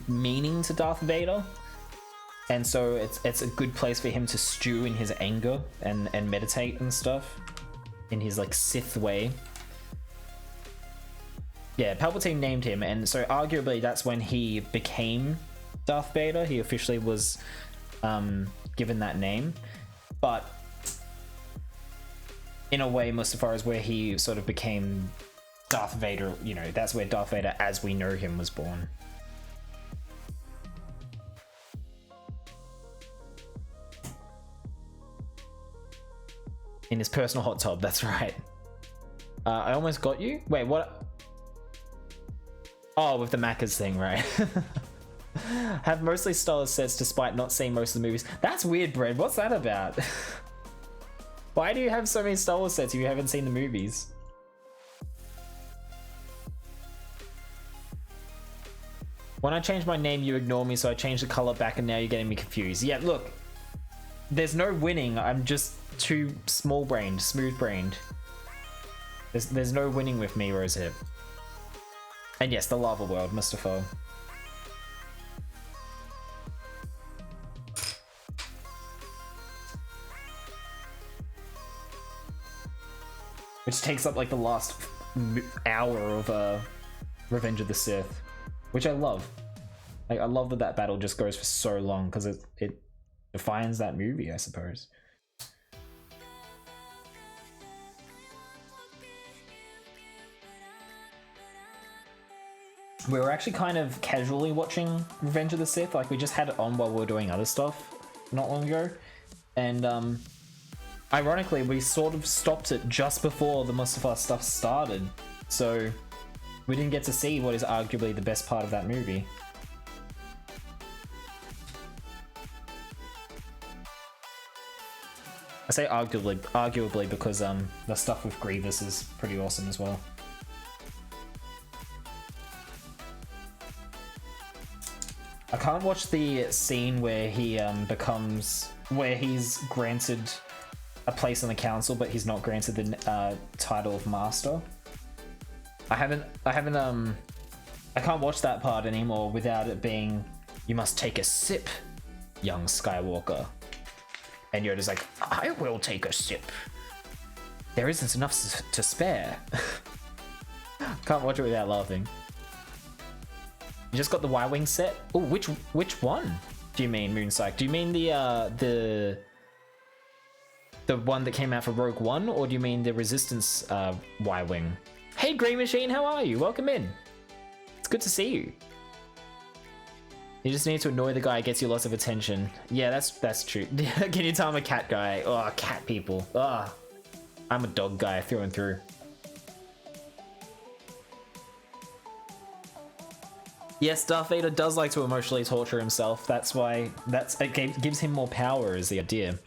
meaning to Darth Vader, and so it's a good place for him to stew in his anger and meditate and stuff in his like Sith way. Yeah, Palpatine named him, and so arguably that's when he became Darth Vader. He officially was given that name, but in a way Mustafar is where he sort of became Darth Vader. You know, that's where Darth Vader as we know him was born. In his personal hot tub, that's right. I almost got you. Wait, what? Oh, with the Macca's thing, right? Have mostly Star Wars sets despite not seeing most of the movies. That's weird, Brad. What's that about? Why do you have so many Star Wars sets if you haven't seen the movies? When I changed my name, you ignore me, so I changed the color back and now you're getting me confused. Yeah, look. There's no winning. I'm just too small-brained, smooth-brained. There's no winning with me, Rosehip. And yes, the lava world, Mustafar. Which takes up like the last hour of Revenge of the Sith, which I love. Like, I love that battle just goes for so long because it defines that movie, I suppose. We were actually kind of casually watching Revenge of the Sith, like we just had it on while we were doing other stuff not long ago, and ironically we sort of stopped it just before the Mustafar stuff started, so we didn't get to see what is arguably the best part of that movie. I say arguably because the stuff with Grievous is pretty awesome as well. I can't watch the scene where he where he's granted a place on the council, but he's not granted the title of master. I can't watch that part anymore without it being, you must take a sip, young Skywalker. And Yoda's like, I will take a sip. There isn't enough to spare. Can't watch it without laughing. You just got the Y-Wing set? Oh, which one do you mean, Moonpsych? Do you mean the one that came out for Rogue One, or do you mean the Resistance Y-Wing? Hey, Green Machine, how are you? Welcome in. It's good to see you. You just need to annoy the guy, gets you lots of attention. Yeah, that's true. Can you tell I'm a cat guy? Oh, cat people. Ah, I'm a dog guy through and through. Yes, Darth Vader does like to emotionally torture himself. That's why it gives him more power is the idea.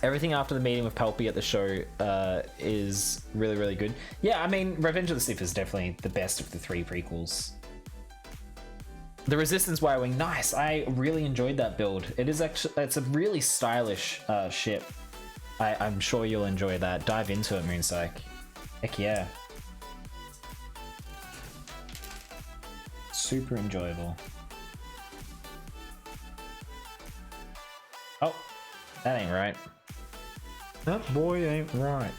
Everything after the meeting with Palpy at the show is really, really good. Yeah, I mean, Revenge of the Sith is definitely the best of the 3 prequels. The Resistance Y-Wing, nice. I really enjoyed that build. It's a really stylish ship. I'm sure you'll enjoy that. Dive into it, Moonpsych. Heck yeah. Super enjoyable. Oh, that ain't right. That boy ain't right.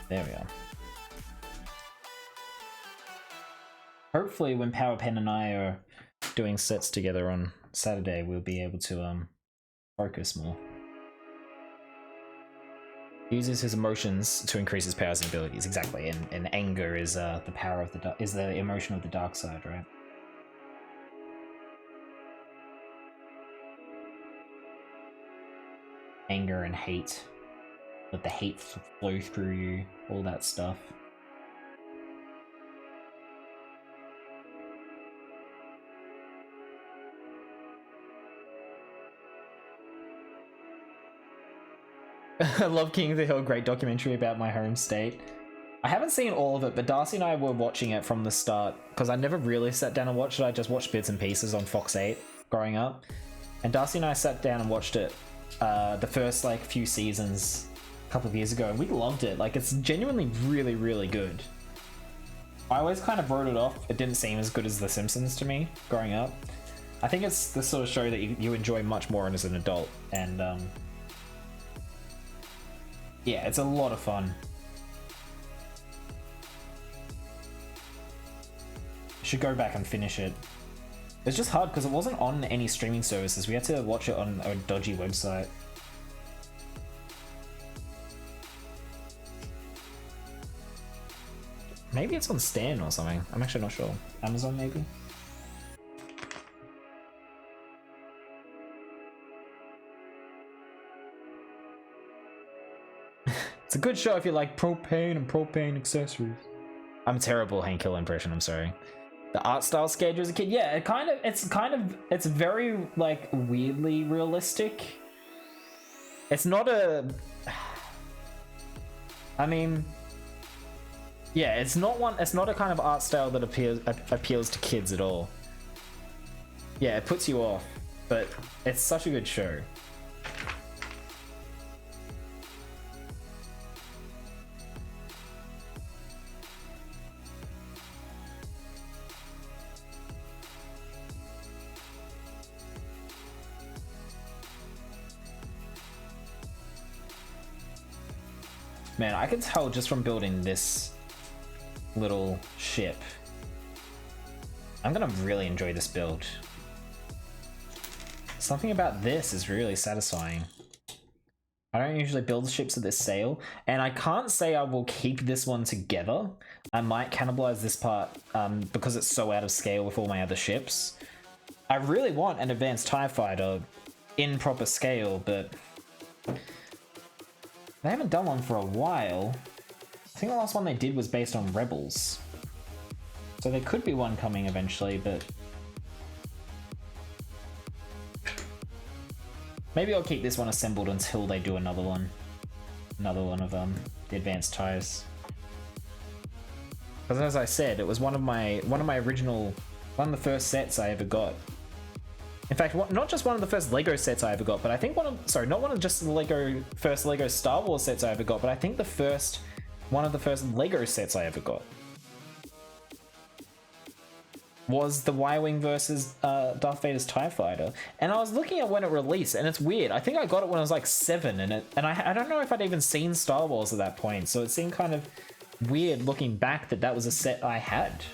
There we are. Hopefully when Power Pen and I are doing sets together on Saturday, we'll be able to focus more. He uses his emotions to increase his powers and abilities, exactly. And anger is the power of the emotion of the dark side, right? Anger and hate. Let the hate flow through you, all that stuff. I love King of the Hill, great documentary about my home state. I haven't seen all of it, but Darcy and I were watching it from the start because I never really sat down and watched it. I just watched bits and pieces on Fox 8 growing up. And Darcy and I sat down and watched it the first few seasons a couple of years ago, and we loved it. Like, it's genuinely really, really good. I always kind of wrote it off. It didn't seem as good as The Simpsons to me growing up. I think it's the sort of show that you enjoy much more as an adult, and yeah, it's a lot of fun. Should go back and finish it. It's just hard because it wasn't on any streaming services. We had to watch it on a dodgy website. Maybe it's on Stan or something. I'm actually not sure. Amazon, maybe? It's a good show if you like propane and propane accessories. I'm a terrible Hank Hill impression, I'm sorry. The art style scared you as a kid? Yeah, it's very, like, weirdly realistic. It's not a... I mean... Yeah, it's not a kind of art style that appeals to kids at all. Yeah, it puts you off, but it's such a good show. Man, I can tell just from building this little ship. I'm gonna really enjoy this build. Something about this is really satisfying. I don't usually build ships at this scale, and I can't say I will keep this one together. I might cannibalize this part because it's so out of scale with all my other ships. I really want an advanced TIE fighter in proper scale, but they haven't done one for a while. I think the last one they did was based on Rebels. So there could be one coming eventually, but... maybe I'll keep this one assembled until they do another one. Another one of the advanced TIEs. Because as I said, it was one of the first sets I ever got. In fact, not just one of the first Lego sets I ever got, but I think not one of just the first Lego Star Wars sets I ever got, but I think one of the first Lego sets I ever got. was the Y-Wing versus Darth Vader's TIE Fighter. And I was looking at when it released, and it's weird. I think I got it when I was like 7, and I don't know if I'd even seen Star Wars at that point, so it seemed kind of weird looking back that was a set I had.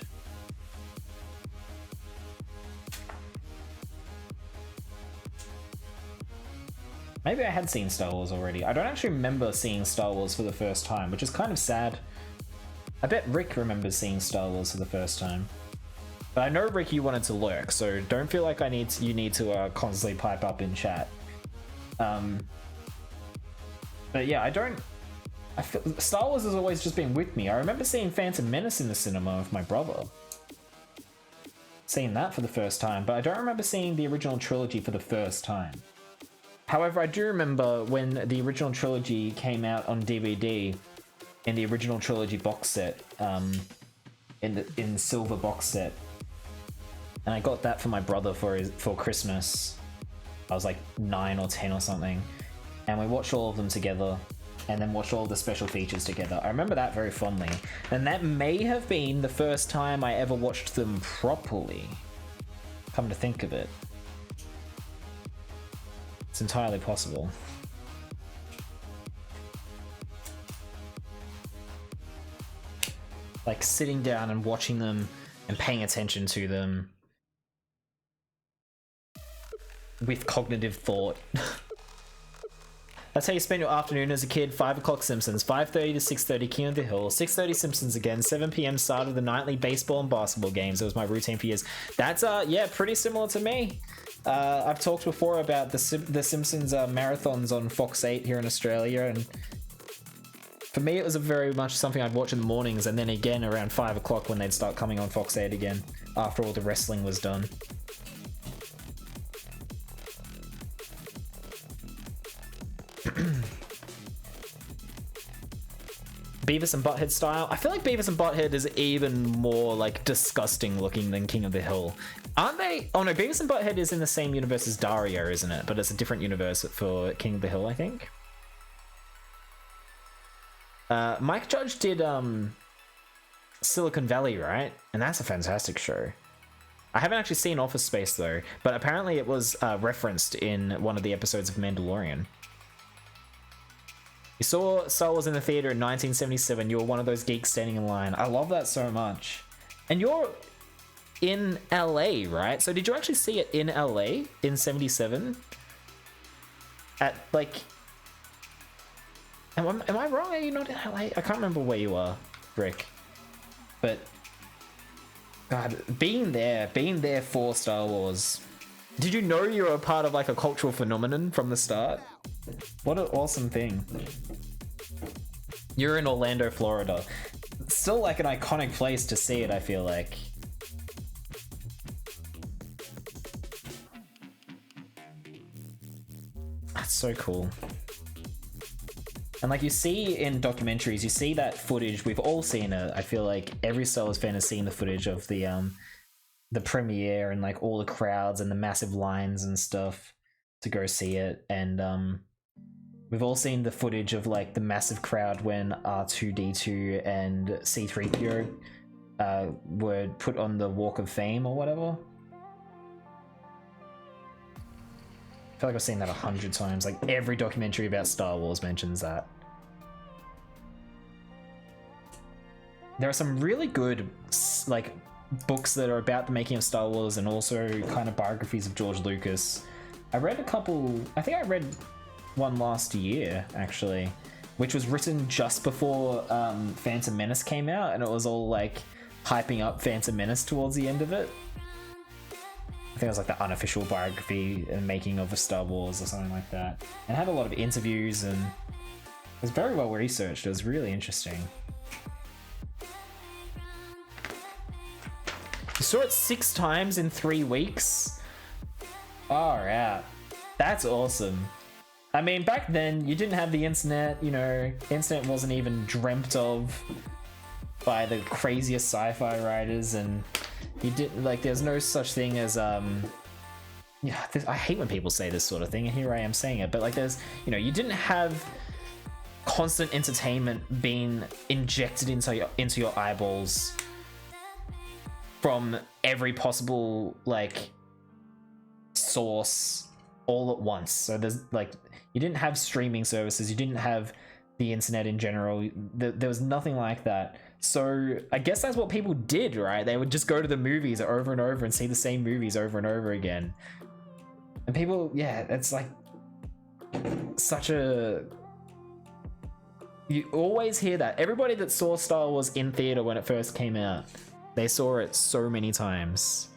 Maybe I had seen Star Wars already. I don't actually remember seeing Star Wars for the first time, which is kind of sad. I bet Rick remembers seeing Star Wars for the first time. But I know, Rick, you wanted to lurk, so don't feel like you need to constantly pipe up in chat. But yeah, I feel Star Wars has always just been with me. I remember seeing Phantom Menace in the cinema with my brother. Seeing that for the first time, but I don't remember seeing the original trilogy for the first time. However, I do remember when the original trilogy came out on DVD in the original trilogy box set, in the silver box set. And I got that for my brother for Christmas. I was like 9 or 10 or something. And we watched all of them together and then watched all the special features together. I remember that very fondly. And that may have been the first time I ever watched them properly. Come to think of it. It's entirely possible. Like sitting down and watching them and paying attention to them with cognitive thought. That's how you spend your afternoon as a kid. 5 o'clock Simpsons, 5:30 to 6:30 King of the Hill, 6:30 Simpsons again, 7 p.m. start of the nightly baseball and basketball games. It was my routine for years. That's yeah, pretty similar to me. I've talked before about the Simpsons marathons on Fox 8 here in Australia, and for me it was very much something I'd watch in the mornings, and then again around 5 o'clock when they'd start coming on Fox 8 again after all the wrestling was done. Beavis and Butthead style. I feel like Beavis and Butthead is even more like disgusting looking than King of the Hill. Aren't they? Oh no, Beavis and Butthead is in the same universe as Dario, isn't it? But it's a different universe for King of the Hill, I think. Mike Judge did Silicon Valley, right? And that's a fantastic show. I haven't actually seen Office Space though, but apparently it was referenced in one of the episodes of Mandalorian. You saw Star Wars in the theater in 1977. You were one of those geeks standing in line. I love that so much. And you're in LA, right? So did you actually see it in LA in 77? At like... Am I wrong? Are you not in LA? I can't remember where you are, Rick. But... God, being there for Star Wars. Did you know you were a part of like a cultural phenomenon from the start? What an awesome thing. You're in Orlando, Florida. It's still like an iconic place to see it, I feel like. That's so cool. And like you see in documentaries, you see that footage, we've all seen it. I feel like every Star Wars fan has seen the footage of the premiere and like all the crowds and the massive lines and stuff to go see it. And we've all seen the footage of like the massive crowd when R2-D2 and C-3PO were put on the Walk of Fame or whatever. I feel like I've seen that 100 times. Like every documentary about Star Wars mentions that. There are some really good like books that are about the making of Star Wars and also kind of biographies of George Lucas. I read a couple, I think I read one last year actually, which was written just before Phantom Menace came out, and it was all like hyping up Phantom Menace towards the end of it. I think it was like the unofficial biography and making of a Star Wars or something like that. And it had a lot of interviews and it was very well researched. It was really interesting. You saw it 6 times in 3 weeks? Alright. That's awesome. I mean, back then, you didn't have the internet, you know, internet wasn't even dreamt of by the craziest sci-fi writers, and you didn't, like, there's no such thing as, yeah, I hate when people say this sort of thing, and here I am saying it, but like there's, you know, you didn't have constant entertainment being injected into your eyeballs from every possible like source all at once. So there's like, you didn't have streaming services, you didn't have the internet in general, there was nothing like that. So I guess that's what people did, right? They would just go to the movies over and over and see the same movies over and over again. And people, yeah, it's like such a... You always hear that. Everybody that saw Star Wars in theater when it first came out, they saw it so many times.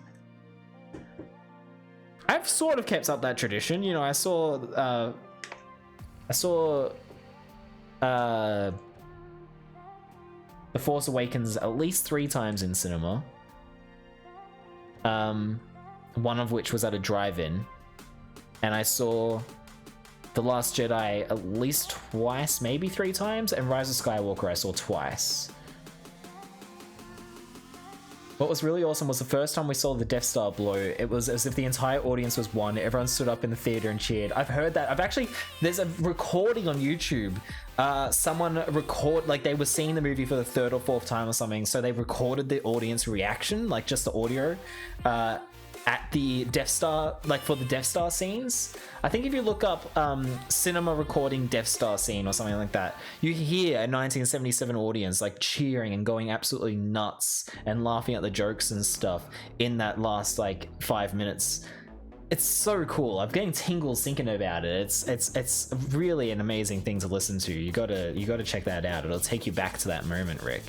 I've sort of kept up that tradition. You know, I saw The Force Awakens at least 3 times in cinema. One of which was at a drive-in. And I saw The Last Jedi at least twice, maybe 3 times, and Rise of Skywalker I saw twice. What was really awesome was the first time we saw the Death Star blow, it was as if the entire audience was one. Everyone stood up in the theater and cheered. I've heard that. There's a recording on YouTube. Someone like they were seeing the movie for the 3rd or 4th time or something, so they recorded the audience reaction, like just the audio, at the Death Star, like for the Death Star scenes. I think if you look up cinema recording Death Star scene or something like that, you hear a 1977 audience like cheering and going absolutely nuts and laughing at the jokes and stuff in that last like 5 minutes. It's so cool. I'm getting tingles thinking about it. It's really an amazing thing to listen to. You gotta check that out. It'll take you back to that moment, Rick.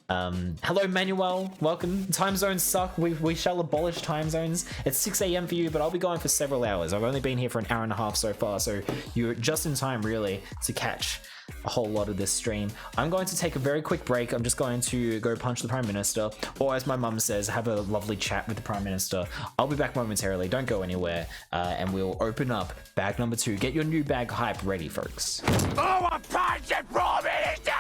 Hello Manuel, welcome. Time zones suck. We shall abolish time zones. It's 6 a.m. for you, but I'll be going for several hours. I've only been here for an hour and a half so far, so you're just in time really to catch a whole lot of this stream. I'm going to take a very quick break. I'm just going to go punch the Prime Minister, or as my mum says, have a lovely chat with the Prime Minister. I'll be back momentarily, don't go anywhere, and we'll open up bag number 2. Get your new bag hype ready, folks. Oh, a punch the Prime Minister!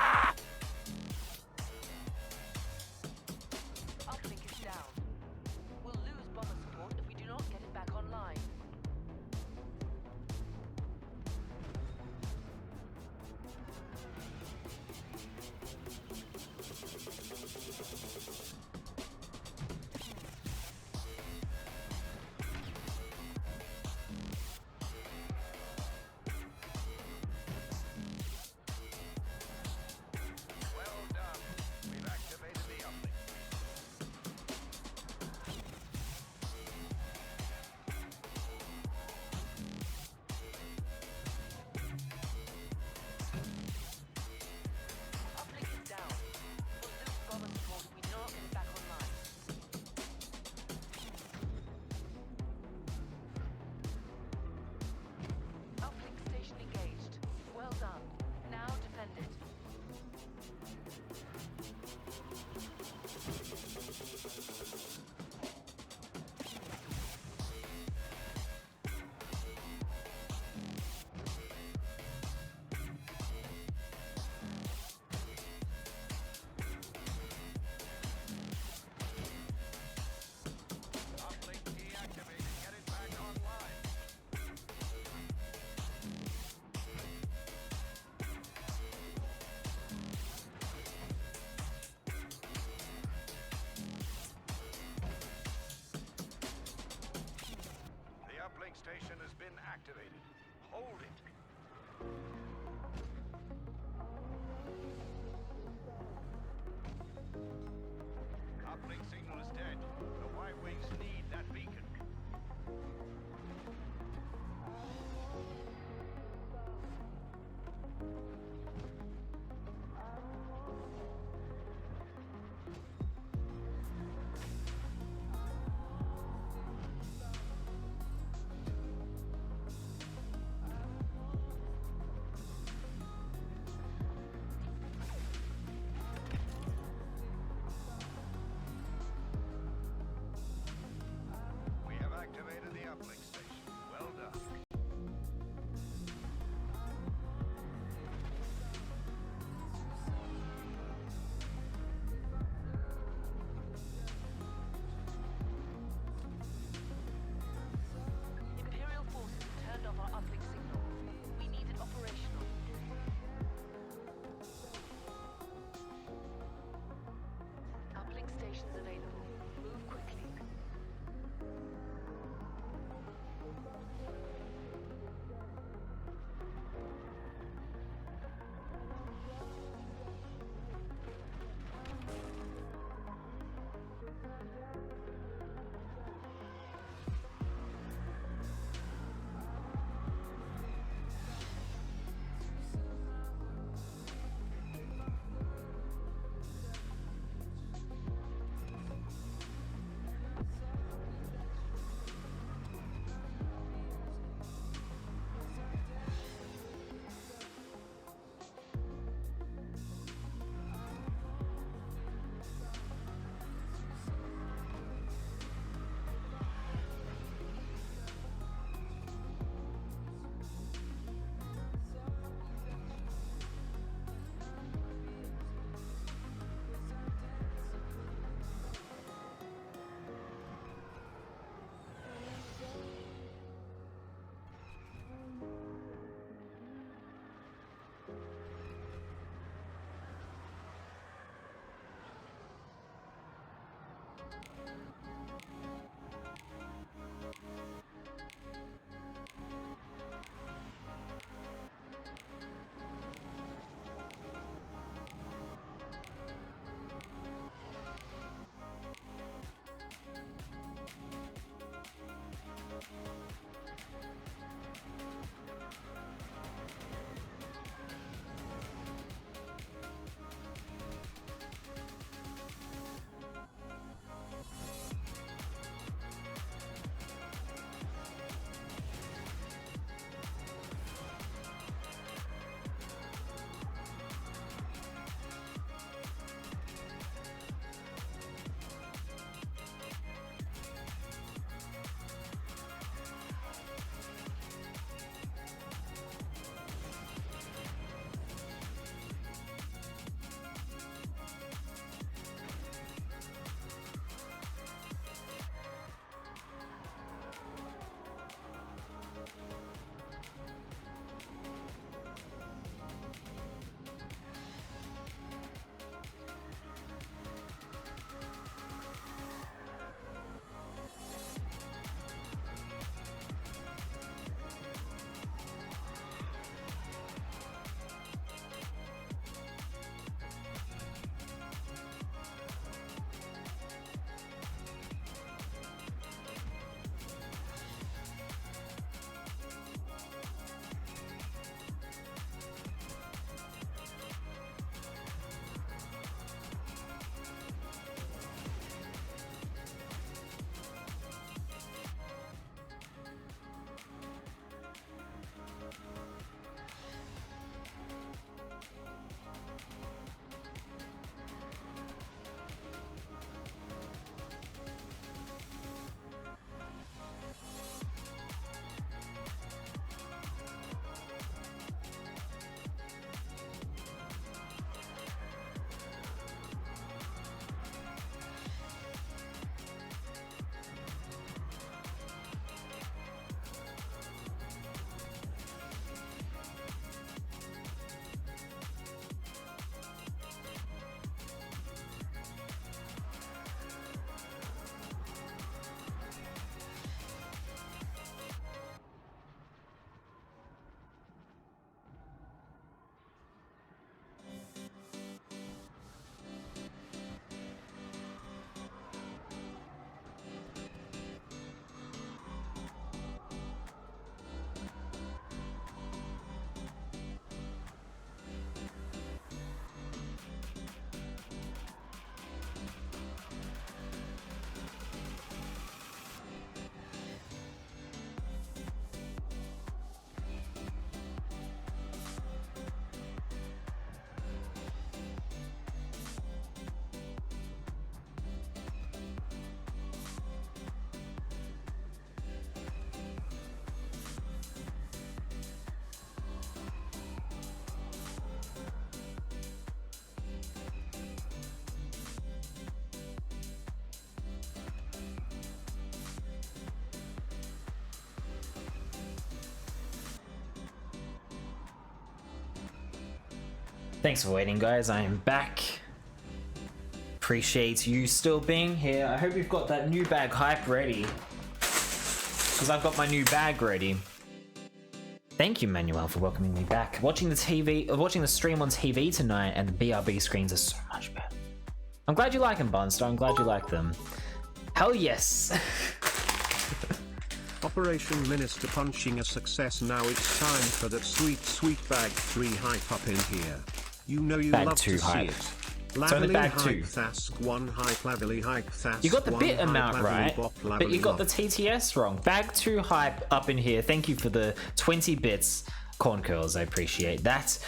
Station has been activated. Hold it. Uplink signal is dead. The White Wings need that beacon. Thanks for waiting, guys. I am back. Appreciate you still being here. I hope you've got that new bag hype ready, because I've got my new bag ready. Thank you, Manuel, for welcoming me back. Watching the stream on TV tonight, and the BRB screens are so much better. I'm glad you like them, Barnstar. I'm glad you like them. Hell yes. Operation Minister punching a success. Now it's time for that sweet bag 3 hype up in here. You know you Bag love 2 to hype. see it. It's only bag 2. Thask 1 hype lavely hype thask. You got the 1 bit hype, amount lavely right, bop, but lavely you got the bop. TTS wrong. Bag 2 hype up in here. Thank you for the 20 bits. Corn curls, I appreciate that.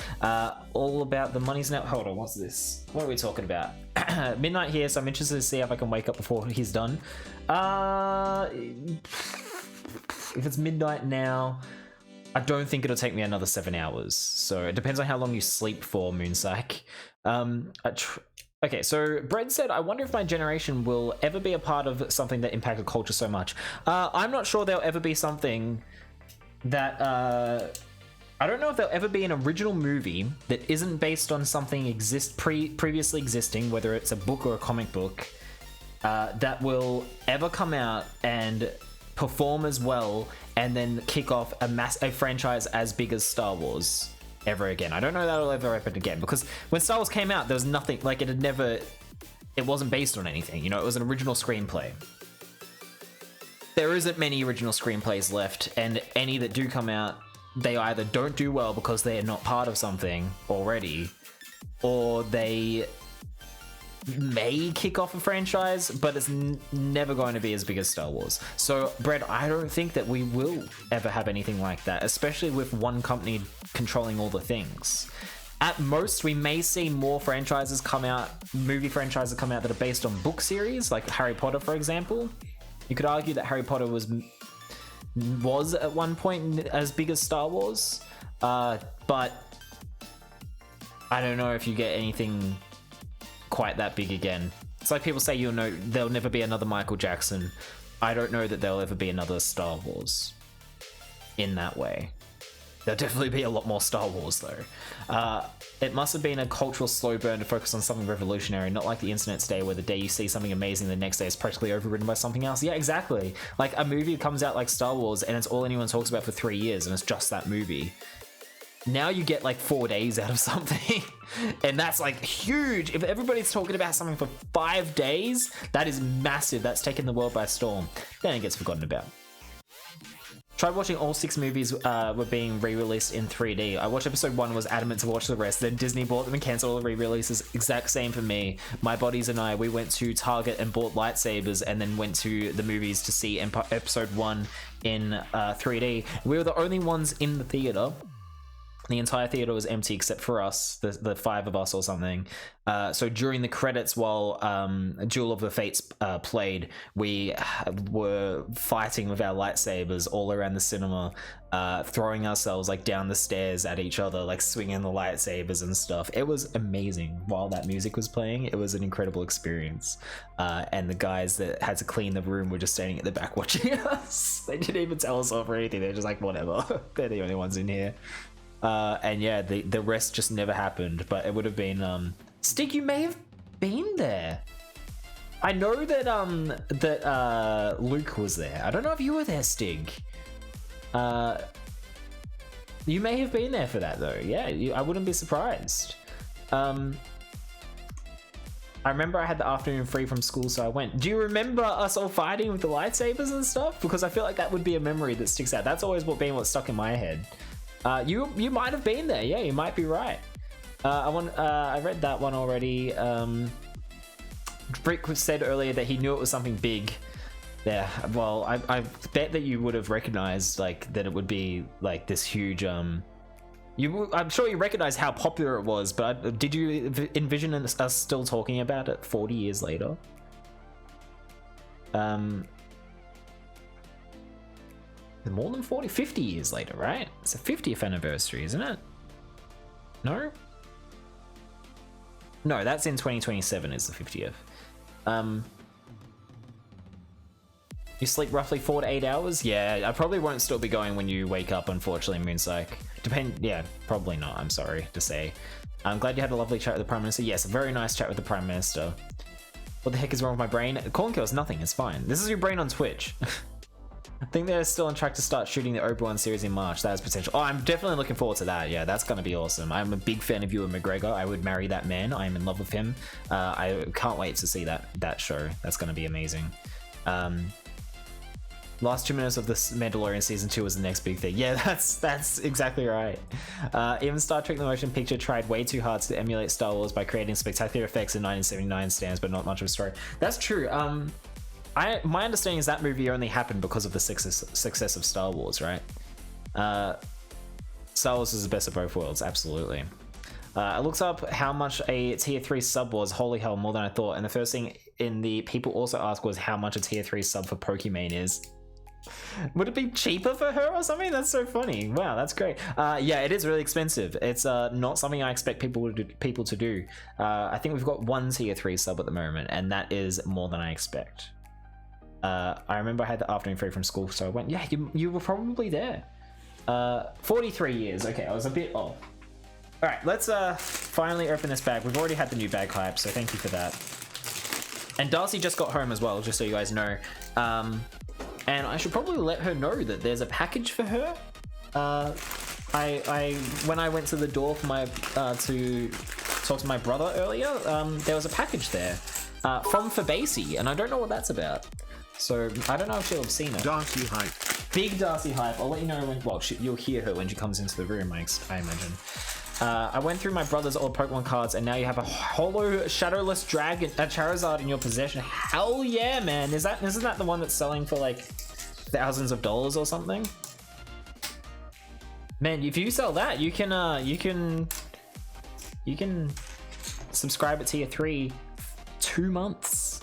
All about the money's now. Hold on, what's this? What are we talking about? Midnight here, so I'm interested to see if I can wake up before he's done. If it's midnight now, I don't think it'll take me another 7 hours. So it depends on how long you sleep for, Moonpsych. Okay, so Bread said, I wonder if my generation will ever be a part of something that impacted culture so much. I'm not sure there'll ever be something that... I don't know if there'll ever be an original movie that isn't based on something previously existing, whether it's a book or a comic book, that will ever come out and perform as well and then kick off a franchise as big as Star Wars ever again. I don't know that'll ever happen again, because when Star Wars came out, there was nothing, like it wasn't based on anything, you know, it was an original screenplay. There isn't many original screenplays left, and any that do come out, they either don't do well because they're not part of something already, or they may kick off a franchise, but it's never going to be as big as Star Wars. So, Brett, I don't think that we will ever have anything like that, especially with one company controlling all the things. At most, we may see more franchises come out, movie franchises come out that are based on book series, like Harry Potter, for example. You could argue that Harry Potter was at one point as big as Star Wars, but I don't know if you get anything quite that big again. It's like people say, there'll never be another Michael Jackson. I don't know that there'll ever be another Star Wars in that way. There'll definitely be a lot more Star Wars though. It must have been a cultural slow burn to focus on something revolutionary, not like the internet today where the day you see something amazing, the next day is practically overridden by something else. Yeah, exactly. Like a movie comes out like Star Wars and it's all anyone talks about for 3 years and it's just that movie. Now you get like 4 days out of something and that's like huge. If everybody's talking about something for 5 days, that is massive. That's taken the world by storm. Then it gets forgotten about. Tried watching all 6 movies were being re-released in 3D. I watched episode 1, was adamant to watch the rest, then Disney bought them and cancelled all the re-releases. Exact same for me. My buddies and I, we went to Target and bought lightsabers and then went to the movies to see episode 1 in 3D. We were the only ones in the theater. The entire theater was empty except for us, the 5 of us or something. So during the credits, while Duel of the Fates played, we were fighting with our lightsabers all around the cinema, throwing ourselves like down the stairs at each other, like swinging the lightsabers and stuff. It was amazing. While that music was playing, it was an incredible experience. And the guys that had to clean the room were just standing at the back watching us. They didn't even tell us off or anything. They're just like, whatever. They're the only ones in here. And yeah, the rest just never happened, but it would have been, Stig, you may have been there. I know that, Luke was there. I don't know if you were there, Stig. You may have been there for that though. Yeah, I wouldn't be surprised. I remember I had the afternoon free from school, so I went. Do you remember us all fighting with the lightsabers and stuff? Because I feel like that would be a memory that sticks out. That's always what's stuck in my head. You might have been there. Yeah, you might be right. I read that one already. Brick said earlier that he knew it was something big. Yeah, well, I bet that you would have recognized like that it would be like this huge. I'm sure you recognize how popular it was, but did you envision us still talking about it 40 years later? More than 50 years later, right? It's a 50th anniversary, isn't it? No? No, that's in 2027 is the 50th. You sleep roughly 4 to 8 hours? Yeah, I probably won't still be going when you wake up, unfortunately, Moonpsych. Yeah, probably not, I'm sorry to say. I'm glad you had a lovely chat with the Prime Minister. Yes, a very nice chat with the Prime Minister. What the heck is wrong with my brain? Corn kills nothing, it's fine. This is your brain on Twitch. I think they're still on track to start shooting the Obi-Wan series in March. That has potential. Oh, I'm definitely looking forward to that. Yeah, that's going to be awesome. I'm a big fan of Ewan McGregor. I would marry that man. I am in love with him. I can't wait to see that show. That's going to be amazing. Last 2 minutes of this Mandalorian season 2 was the next big thing. Yeah, that's exactly right. Even Star Trek the Motion Picture tried way too hard to emulate Star Wars by creating spectacular effects in 1979 stands, but not much of a story. That's true. My understanding is that movie only happened because of the success of Star Wars, right? Star Wars is the best of both worlds, absolutely. I looked up how much a tier 3 sub was. Holy hell, more than I thought. And the first thing in the people also asked was how much a tier 3 sub for Pokimane is. Would it be cheaper for her or something? That's so funny. Wow, that's great. Yeah, it is really expensive. It's not something I expect people to do. I think we've got 1 tier 3 sub at the moment, and that is more than I expect. I remember I had the afternoon free from school, so I went, yeah, you were probably there. 43 years. Okay, I was a bit off. All right, let's finally open this bag. We've already had the new bag hype, so thank you for that. And Darcy just got home as well, just so you guys know. And I should probably let her know that there's a package for her. When I went to the door for my to talk to my brother earlier, there was a package there from Fabacy, and I don't know what that's about. So I don't know if she'll have seen it. Darcy hype. Big Darcy hype. I'll let you know when. Well, you'll hear her when she comes into the room. I imagine. I went through my brother's old Pokemon cards, and now you have a holo shadowless dragon, a Charizard in your possession. Hell yeah, man! Isn't that the one that's selling for like thousands of dollars or something? Man, if you sell that, you can subscribe at tier 3 2 months.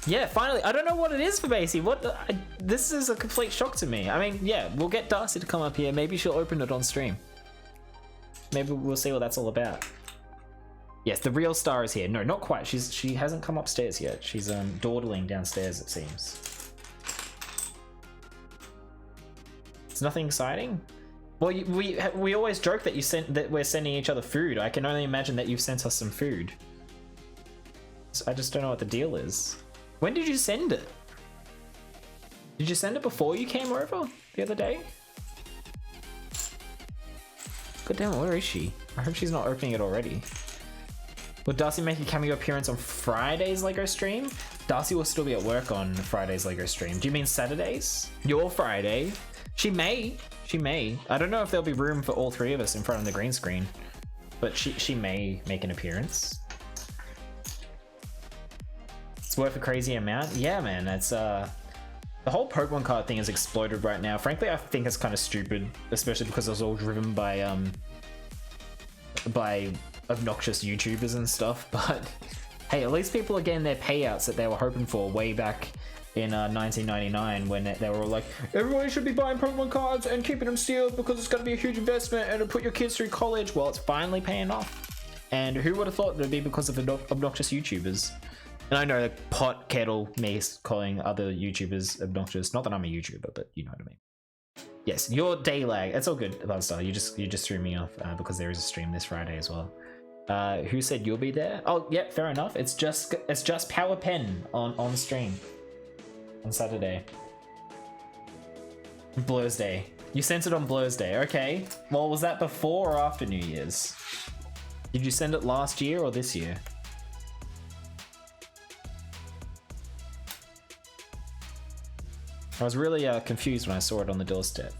Yeah, finally. I don't know what it is for Basie. This is a complete shock to me. I mean, yeah, we'll get Darcy to come up here. Maybe she'll open it on stream. Maybe we'll see what that's all about. Yes, the real star is here. No, not quite. She hasn't come upstairs yet. She's dawdling downstairs, it seems. It's nothing exciting. Well, we always joke that we're sending each other food. I can only imagine that you've sent us some food. So I just don't know what the deal is. When did you send it? Did you send it before you came over the other day? God damn it, where is she? I hope she's not opening it already. Will Darcy make a cameo appearance on Friday's LEGO stream? Darcy will still be at work on Friday's LEGO stream. Do you mean Saturdays? Your Friday? She may. She may. I don't know if there'll be room for all three of us in front of the green screen, but she may make an appearance. It's worth a crazy amount. Yeah, man. It's the whole Pokemon card thing has exploded right now. Frankly, I think it's kind of stupid, especially because it was all driven by obnoxious YouTubers and stuff. But hey, at least people are getting their payouts that they were hoping for way back in 1999 when they were all like, everybody should be buying Pokemon cards and keeping them sealed because it's going to be a huge investment and it'll put your kids through college. Well, it's finally paying off. And who would have thought it would be because of obnoxious YouTubers? And I know that pot, kettle, mace, calling other YouTubers obnoxious. Not that I'm a YouTuber, but you know what I mean. Yes, your day lag. It's all good, Lovedstar. You just threw me off because there is a stream this Friday as well. Who said you'll be there? Oh, yeah, fair enough. It's just Power Pen on stream on Saturday. Blur's Day. You sent it on Blur's Day. Okay. Well, was that before or after New Year's? Did you send it last year or this year? I was really confused when I saw it on the doorstep.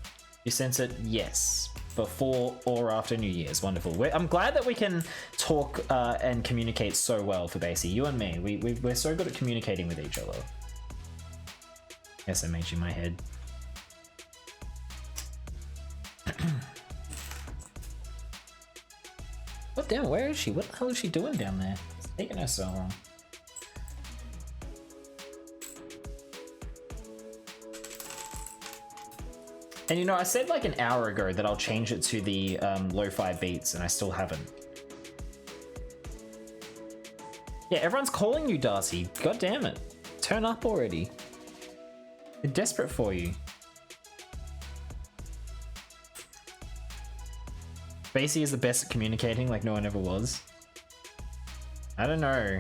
You sent it, yes, before or after New Year's. Wonderful. I'm glad that we can talk and communicate so well for Basie. You and me, we're so good at communicating with each other. SMH in my head. What damn? Where is she? What the hell is she doing down there? It's taking her so long. And you know, I said like an hour ago that I'll change it to the lo-fi beats, and I still haven't. Yeah, everyone's calling you, Darcy. God damn it. Turn up already. They're desperate for you. Basie is the best at communicating like no one ever was. I don't know.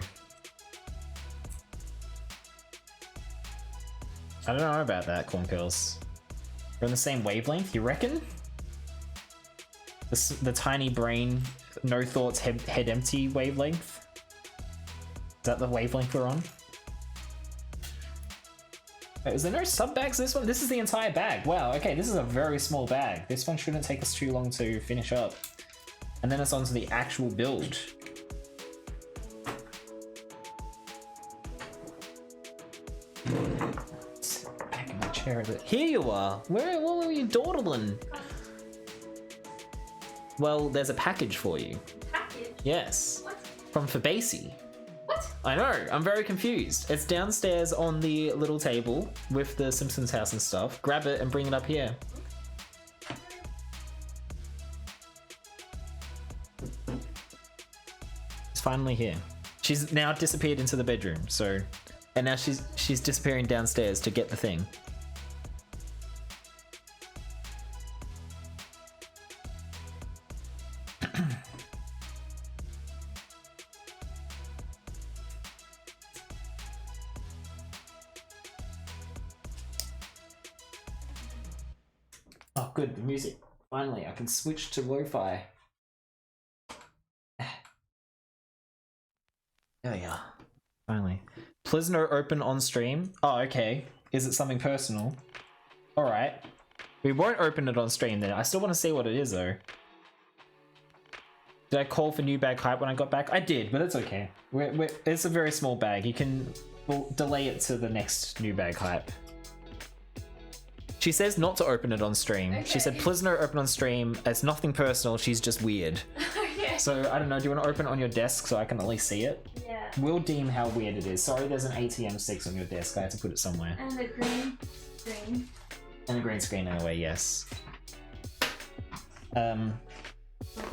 I don't know about that, Cornpills. We're on the same wavelength, you reckon? The tiny brain, no thoughts, head empty wavelength? Is that the wavelength we're on? Wait, is there no sub bags this one? This is the entire bag. Wow, okay, this is a very small bag. This one shouldn't take us too long to finish up. And then it's onto the actual build. Back in my chair a bit. Here you are. What were you dawdling? Well, there's a package for you. Package? Yes. What? From Fabacy. What? I know, I'm very confused. It's downstairs on the little table with the Simpsons house and stuff. Grab it and bring it up here. It's finally here. She's now disappeared into the bedroom, so... And now she's disappearing downstairs to get the thing. Oh, good, the music. Finally, I can switch to lo-fi. There we are. Finally. Plisno open on stream? Oh, okay. Is it something personal? Alright. We won't open it on stream then. I still want to see what it is though. Did I call for new bag hype when I got back? I did, but it's okay. It's a very small bag. We'll delay it to the next new bag hype. She says not to open it on stream. Okay. She said Plisno open on stream. It's nothing personal. She's just weird. Okay. So I don't know. Do you want to open it on your desk so I can at least see it? Yeah. We'll deem how weird it is. Sorry, there's an ATM 6 on your desk. I had to put it somewhere. And the green screen. And a green screen anyway. Yes. Yeah,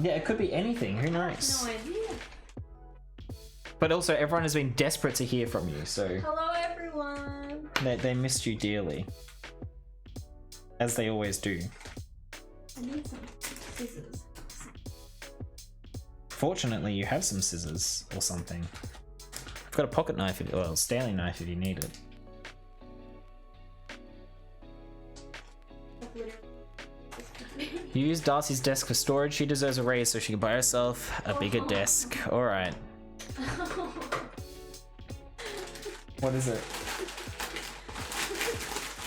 it could be anything. Who knows? No idea. But also, everyone has been desperate to hear from you. So. Hello, everyone. They missed you dearly. As they always do. I need some scissors. Fortunately, you have some scissors or something. I've got a pocket knife, well, Stanley knife if you need it. You use Darcy's desk for storage. She deserves a raise so she can buy herself a bigger desk. Alright. What is it?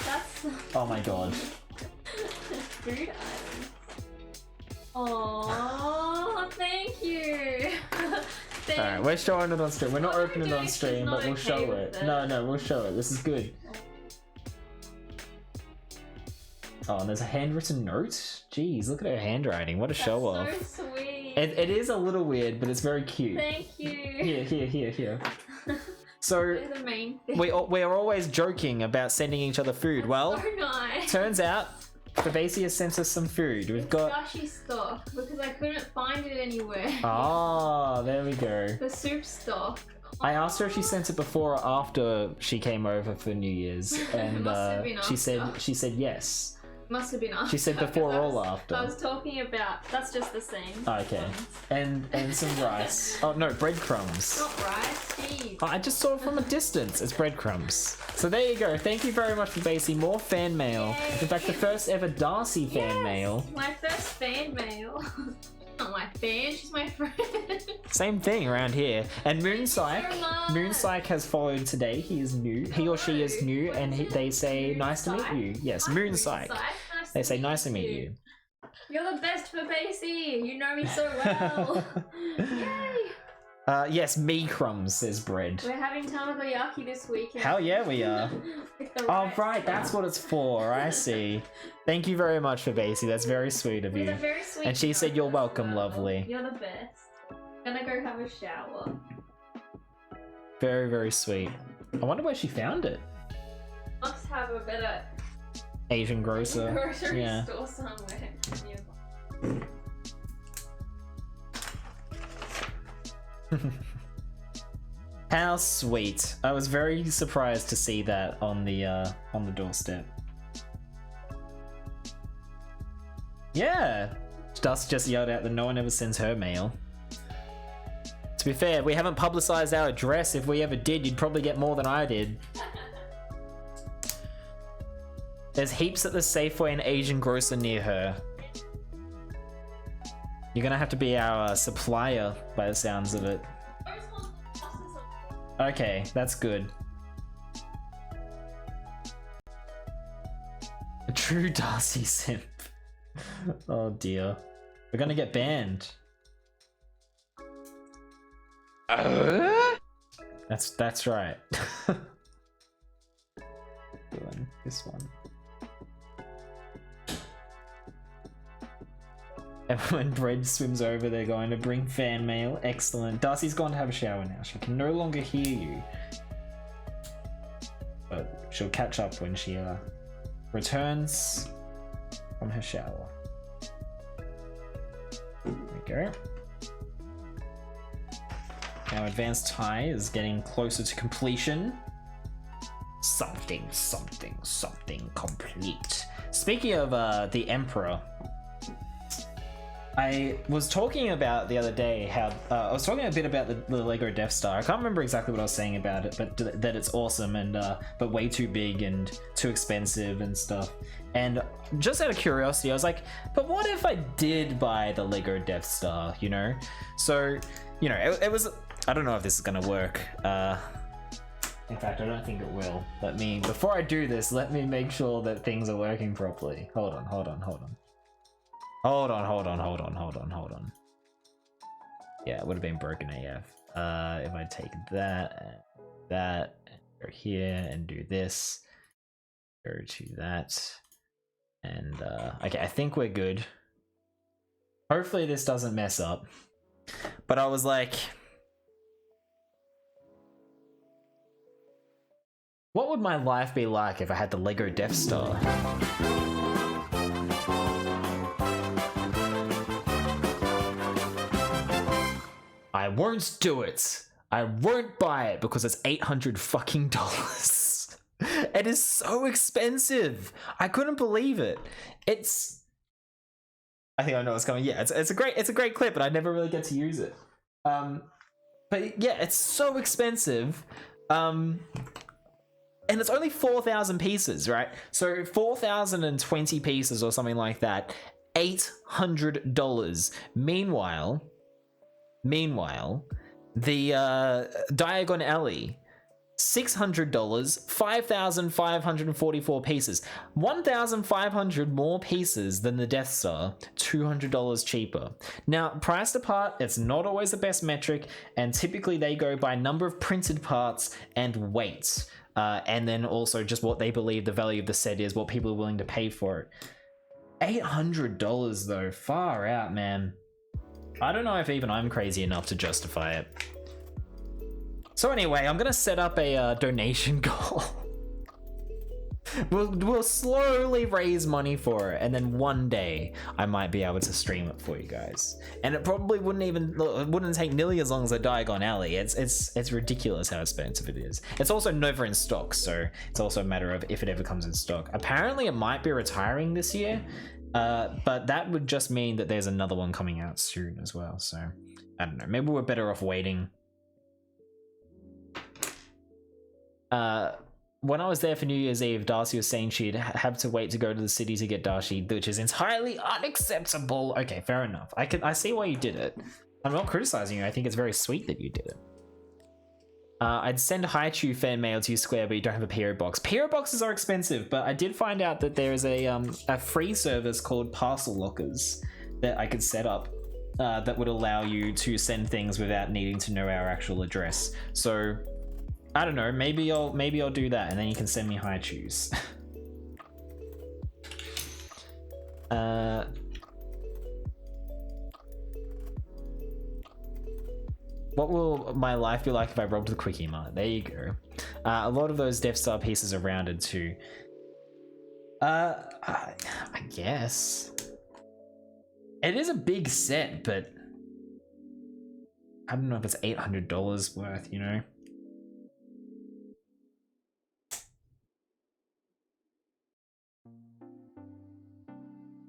That's Oh my god. food items. Oh, thank you. Alright, we're showing it on stream. We're not What opening it we're on doing, stream, she's but not we'll okay show with it. it. No, we'll show it. This is good. Oh, and there's a handwritten note? Jeez, look at her handwriting. What a show off. So sweet. It is a little weird, but it's very cute. Thank you. Here. So, They're the main thing. we're always joking about sending each other food. Well, So nice. turns out, Fabacia has sent us some food. We've got... Dashi stock because I couldn't find it anywhere. Ah, there we go. The soup stock. I asked her if she sent it before or after she came over for New Year's, and Must have been she after. said yes. Must have been after. She said before because or after. I was talking about. That's just the same. Okay, and some rice. Oh no, breadcrumbs. Not rice, cheese. Oh, I just saw it from a distance. It's breadcrumbs. So there you go. Thank you very much for Basie. More fan mail. Yay. In fact, the first ever Darcy fan Yes, mail. My first fan mail. Not my fan, she's my friend. Same thing around here. And Moonsyke. so much. Moonsyke has followed today. He is new. He or she is new, and they say nice to meet you. Yes, Moonsyke. Nice They say nice to meet you. You're the best for Basie. You know me so well. Yay! Yes, me crumbs, says Bread. We're having tamagoyaki this weekend. Hell yeah, we are. With the Oh, rice. right, that's what it's for. I see. Thank you very much for Basie. That's very sweet of With you. a very sweet And she said, note "You're as welcome, well. lovely." You're the best. Gonna go have a shower. Very, very sweet. I wonder where she found it. Must have a better Asian grocer. grocery Yeah. store somewhere nearby. How sweet. I was very surprised to see that on the doorstep. Yeah. Dust just yelled out that no one ever sends her mail. To be fair, we haven't publicized our address. If we ever did, you'd probably get more than I did. There's heaps at the Safeway and Asian grocer near her. You're gonna have to be our supplier by the sounds of it. Okay, that's good. A true Darcy simp. Oh dear. We're gonna get banned. That's right. Doing this one. And when Bread swims over, they're going to bring fan mail. Excellent. Darcy's gone to have a shower now. She can no longer hear you. But she'll catch up when she returns from her shower. There we go. Our advanced tie is getting closer to completion. Something complete. Speaking of the Emperor, I was talking about the other day how I was talking a bit about the Lego Death Star. I can't remember exactly what I was saying about it, but that it's awesome and but way too big and too expensive and stuff. And just out of curiosity, I was like, but what if I did buy the Lego Death Star, you know? So, you know, it was, I don't know if this is gonna work. In fact, I don't think it will. Before I do this, let me make sure that things are working properly. Hold on. Yeah, it would have been broken AF. If I take that, and go here and do this, go to that, and okay, I think we're good. Hopefully this doesn't mess up. But I was like, what would my life be like if I had the Lego Death Star? I won't do it. I won't buy it because it's $800 fucking dollars. It is so expensive. I couldn't believe it. I think I know what's coming. Yeah, it's a great clip, but I never really get to use it. But yeah, it's so expensive. And it's only 4,000 pieces, right? So 4,020 pieces or something like that. $800. Meanwhile, the Diagon Alley, $600, 5,544 pieces, 1,500 more pieces than the Death Star, $200 cheaper. Now, price to part, it's not always the best metric, and typically they go by number of printed parts and weight, and then also just what they believe the value of the set is, what people are willing to pay for it. $800 though, far out, man. I don't know if even I'm crazy enough to justify it. So anyway, I'm gonna set up a donation goal. We'll slowly raise money for it, and then one day I might be able to stream it for you guys. And it probably wouldn't take nearly as long as a Diagon Alley. It's ridiculous how expensive it is. It's also never in stock, so it's also a matter of if it ever comes in stock. Apparently, it might be retiring this year. But that would just mean that there's another one coming out soon as well. So I don't know. Maybe we're better off waiting. When I was there for New Year's Eve, Darcy was saying she'd have to wait to go to the city to get Dashi, which is entirely unacceptable. Okay, fair enough. I see why you did it. I'm not criticizing you. I think it's very sweet that you did it. I'd send Haichu fan mail to you, Square, but you don't have a PO box. PO boxes are expensive, but I did find out that there is a free service called Parcel Lockers that I could set up that would allow you to send things without needing to know our actual address. So I don't know, maybe I'll do that, and then you can send me Haichus. What will my life be like if I robbed the Quickie Mart? There you go. A lot of those Death Star pieces are rounded too. I guess. It is a big set, but I don't know if it's $800 worth, you know?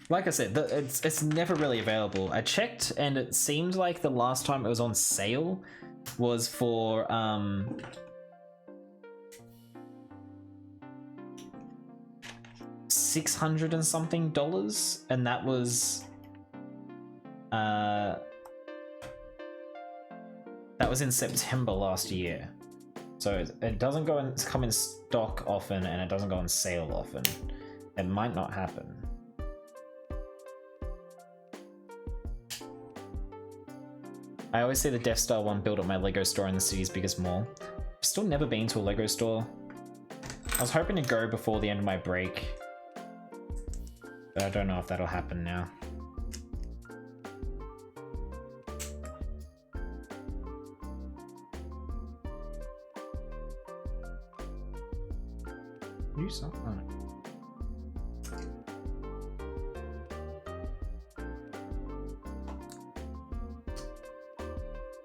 Like I said, it's never really available. I checked, and it seemed like the last time it was on sale was for $600 and something, and that was in September last year. So it doesn't come in stock often, and it doesn't go on sale often. It might not happen. I always see the Death Star one built at my Lego store in the city's biggest mall. I've still never been to a Lego store. I was hoping to go before the end of my break, but I don't know if that'll happen now. New song? Oh, no.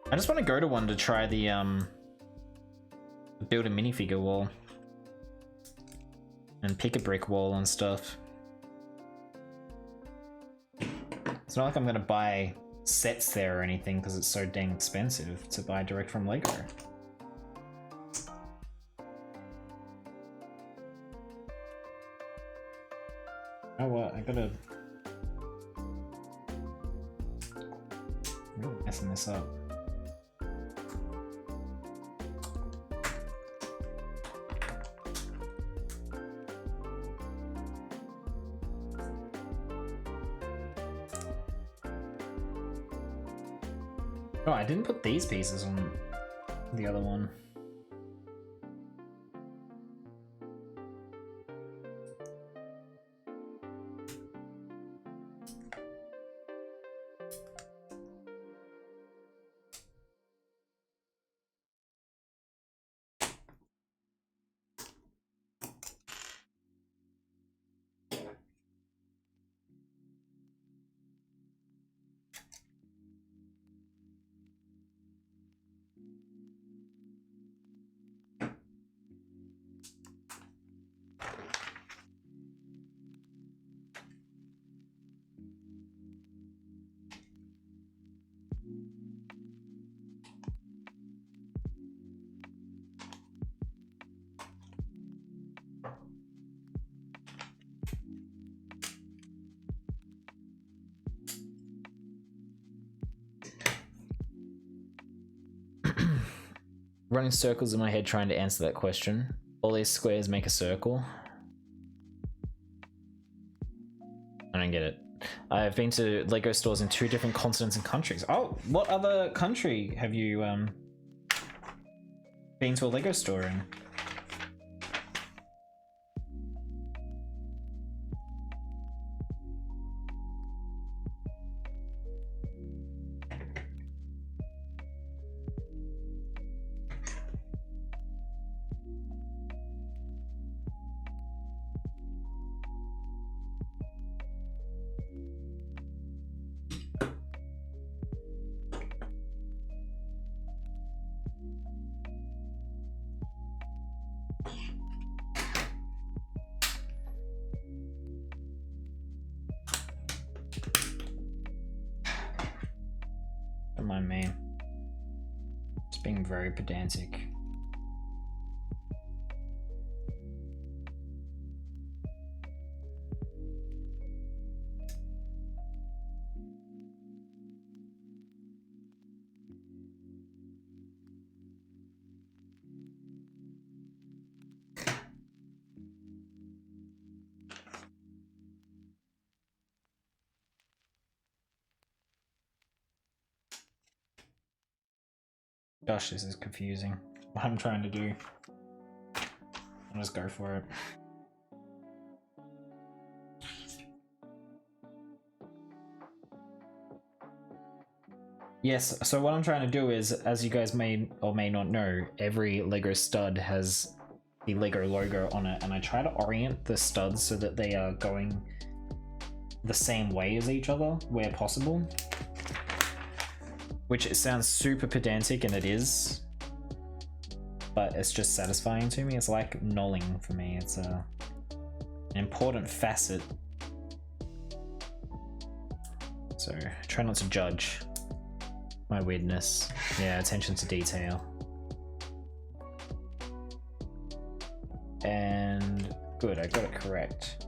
I just want to go to one to try the build a minifigure wall and pick a brick wall and stuff. It's not like I'm gonna buy sets there or anything because it's so dang expensive to buy direct from Lego. Oh what? I gotta. I'm really messing this up. Oh, I didn't put these pieces on the other one. Running circles in my head trying to answer that question. All these squares make a circle. I don't get it. I've been to Lego stores in 2 different continents and countries. Oh, what other country have you been to a Lego store in? Don't mind me. Just being very pedantic. Gosh, this is confusing. What I'm trying to do. I'll just go for it. Yes, so what I'm trying to do is, as you guys may or may not know, every Lego stud has the Lego logo on it, and I try to orient the studs so that they are going the same way as each other where possible. Which it sounds super pedantic, and it is, but it's just satisfying to me. It's like knolling for me. It's an important facet. So try not to judge my weirdness. Yeah, attention to detail. And good, I got it correct.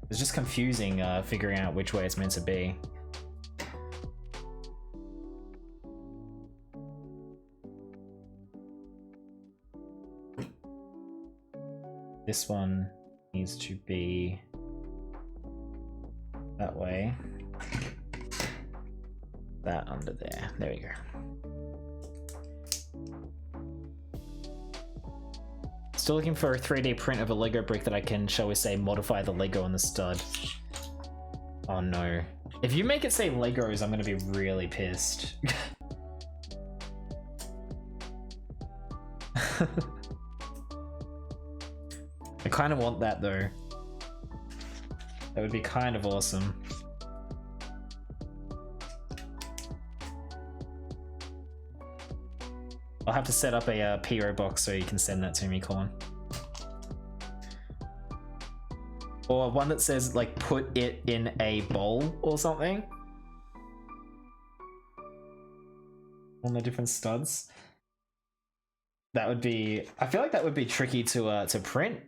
It's just confusing figuring out which way it's meant to be. This one needs to be that way. That under there. There we go. Still looking for a 3D print of a Lego brick that I can, shall we say, modify the Lego on the stud. Oh no. If you make it say Legos, I'm gonna be really pissed. I kind of want that though. That would be kind of awesome. I'll have to set up a PO box so you can send that to me, Colin. Or one that says, like, put it in a bowl or something. On the different studs. That would be... I feel like that would be tricky to print.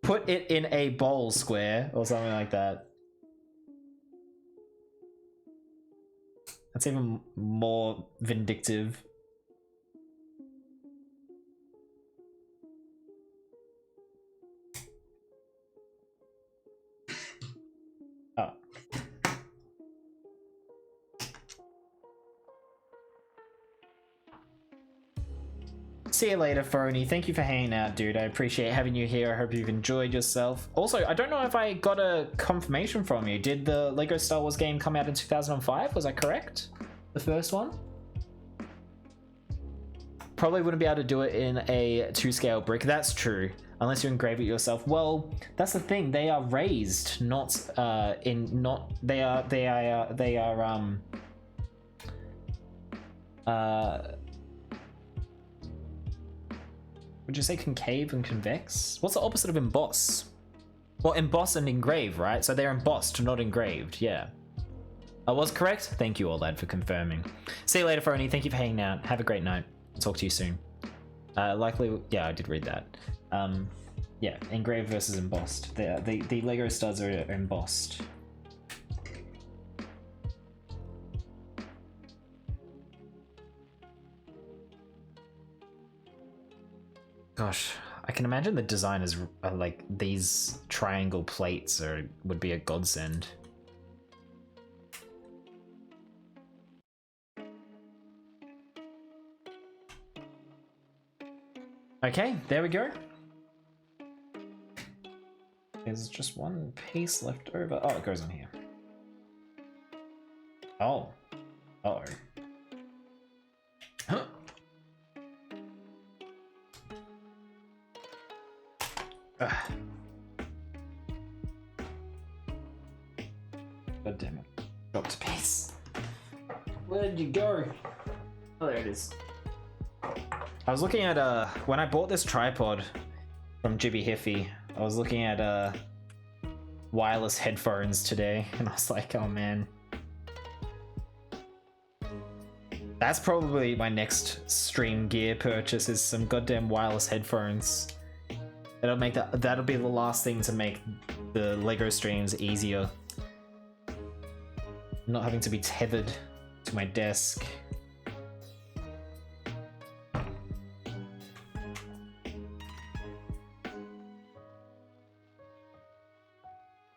put it in a bowl square or something like that. That's even more vindictive. Oh. See you later, Phony. Thank you for hanging out, dude. I appreciate having you here. I hope you've enjoyed yourself. Also, I don't know if I got a confirmation from you. Did the Lego Star Wars game come out in 2005? Was I correct? The first one? Probably wouldn't be able to do it in a 2-scale brick. That's true. Unless you engrave it yourself. Well, that's the thing. They are raised, not would you say concave and convex? What's the opposite of emboss? Well, emboss and engrave, right? So they're embossed, not engraved. Yeah. I was correct? Thank you, Olad, for confirming. See you later, Phony. Thank you for hanging out. Have a great night. Talk to you soon. Likely, yeah, I did read that. Yeah, engraved versus embossed. The Lego studs are embossed. Gosh, I can imagine the designers like these triangle plates would be a godsend. Okay, there we go. There's just one piece left over. Oh, it goes on here. Oh. Uh-oh. Huh. God damn it. Dropped a piece. Where did you go? Oh, there it is. I was looking at when I bought this tripod from Jibby Hiffy, I was looking at wireless headphones today, and I was like, oh man. That's probably my next stream gear purchase, is some goddamn wireless headphones. That'll be the last thing to make the Lego streams easier. Not having to be tethered to my desk.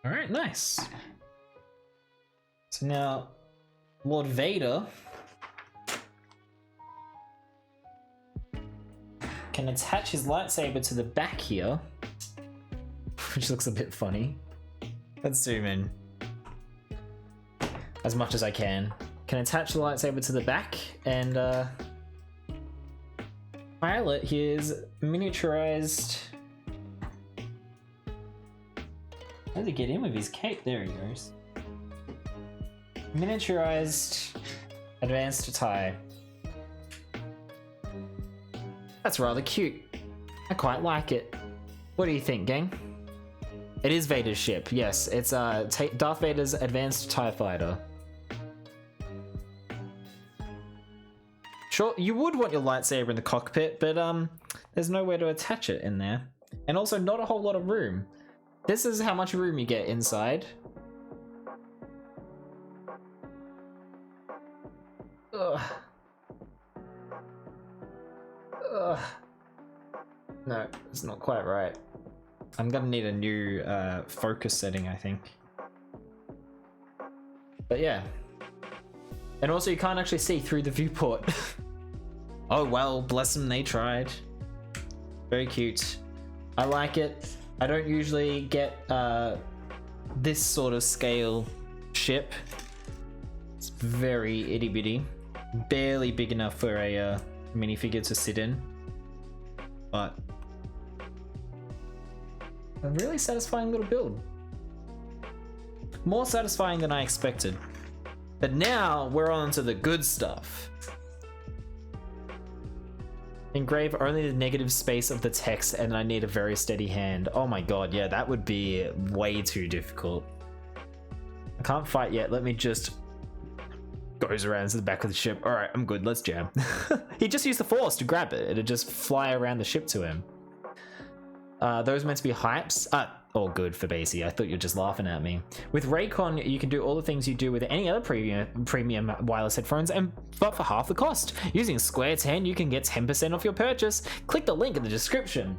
Alright, nice. So now, Lord Vader can attach his lightsaber to the back here, which looks a bit funny. Let's zoom in as much as I can. Can attach the lightsaber to the back and pilot his miniaturized. How did he get in with his cape? There he goes. Miniaturized advanced tie. That's rather cute. I quite like it. What do you think, gang? It is Vader's ship, yes. It's Darth Vader's advanced TIE fighter. Sure, you would want your lightsaber in the cockpit, but there's nowhere to attach it in there. And also not a whole lot of room. This is how much room you get inside. Ugh. Ugh. No, it's not quite right. I'm gonna need a new focus setting, I think. But yeah. And also you can't actually see through the viewport. Oh well, bless them, they tried. Very cute. I like it. I don't usually get this sort of scale ship. It's very itty bitty. Barely big enough for a minifigure to sit in. But a really satisfying little build. More satisfying than I expected. But now we're on to the good stuff. Engrave only the negative space of the text and I need a very steady hand. Oh my god, yeah, that would be way too difficult. I can't fight yet, let me just... Goes around to the back of the ship. Alright, I'm good, let's jam. He just used the force to grab it. It'd just fly around the ship to him. Those are meant to be hypes. All good for Basie. I thought you were just laughing at me. With Raycon, you can do all the things you do with any other premium wireless headphones, but for half the cost. Using Square 10, you can get 10% off your purchase. Click the link in the description.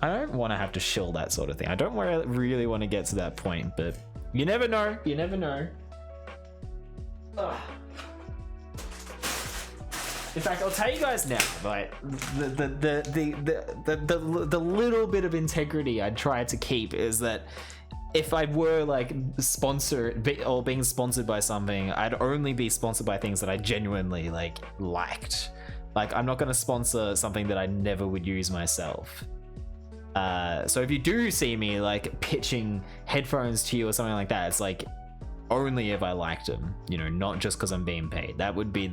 I don't want to have to shill that sort of thing. I don't really want to get to that point, but you never know. You never know. Ugh. In fact, I'll tell you guys now, like the little bit of integrity I try to keep is that if I were like sponsored or being sponsored by something, I'd only be sponsored by things that I genuinely liked. Like, I'm not going to sponsor something that I never would use myself. So if you do see me like pitching headphones to you or something like that, it's like only if I liked them, you know, not just because I'm being paid. That would be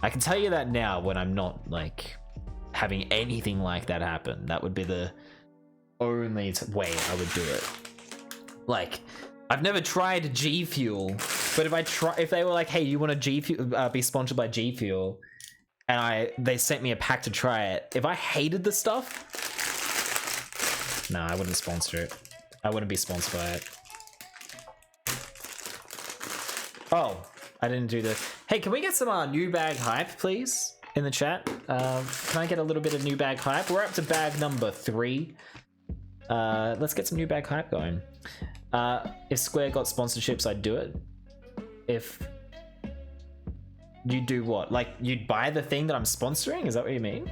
I can tell you that now when I'm not like having anything like that happen. That would be the only way I would do it. Like, I've never tried G Fuel, but if they were like, hey, you want to G Fuel, be sponsored by G Fuel, and they sent me a pack to try it, if I hated the stuff, no, I wouldn't sponsor it. I wouldn't be sponsored by it. Oh, I didn't do this. Hey, can we get some new bag hype, please, in the chat? Can I get a little bit of new bag hype? We're up to bag number 3. Let's get some new bag hype going. If Square got sponsorships, I'd do it. If you do what? Like, you'd buy the thing that I'm sponsoring? Is that what you mean?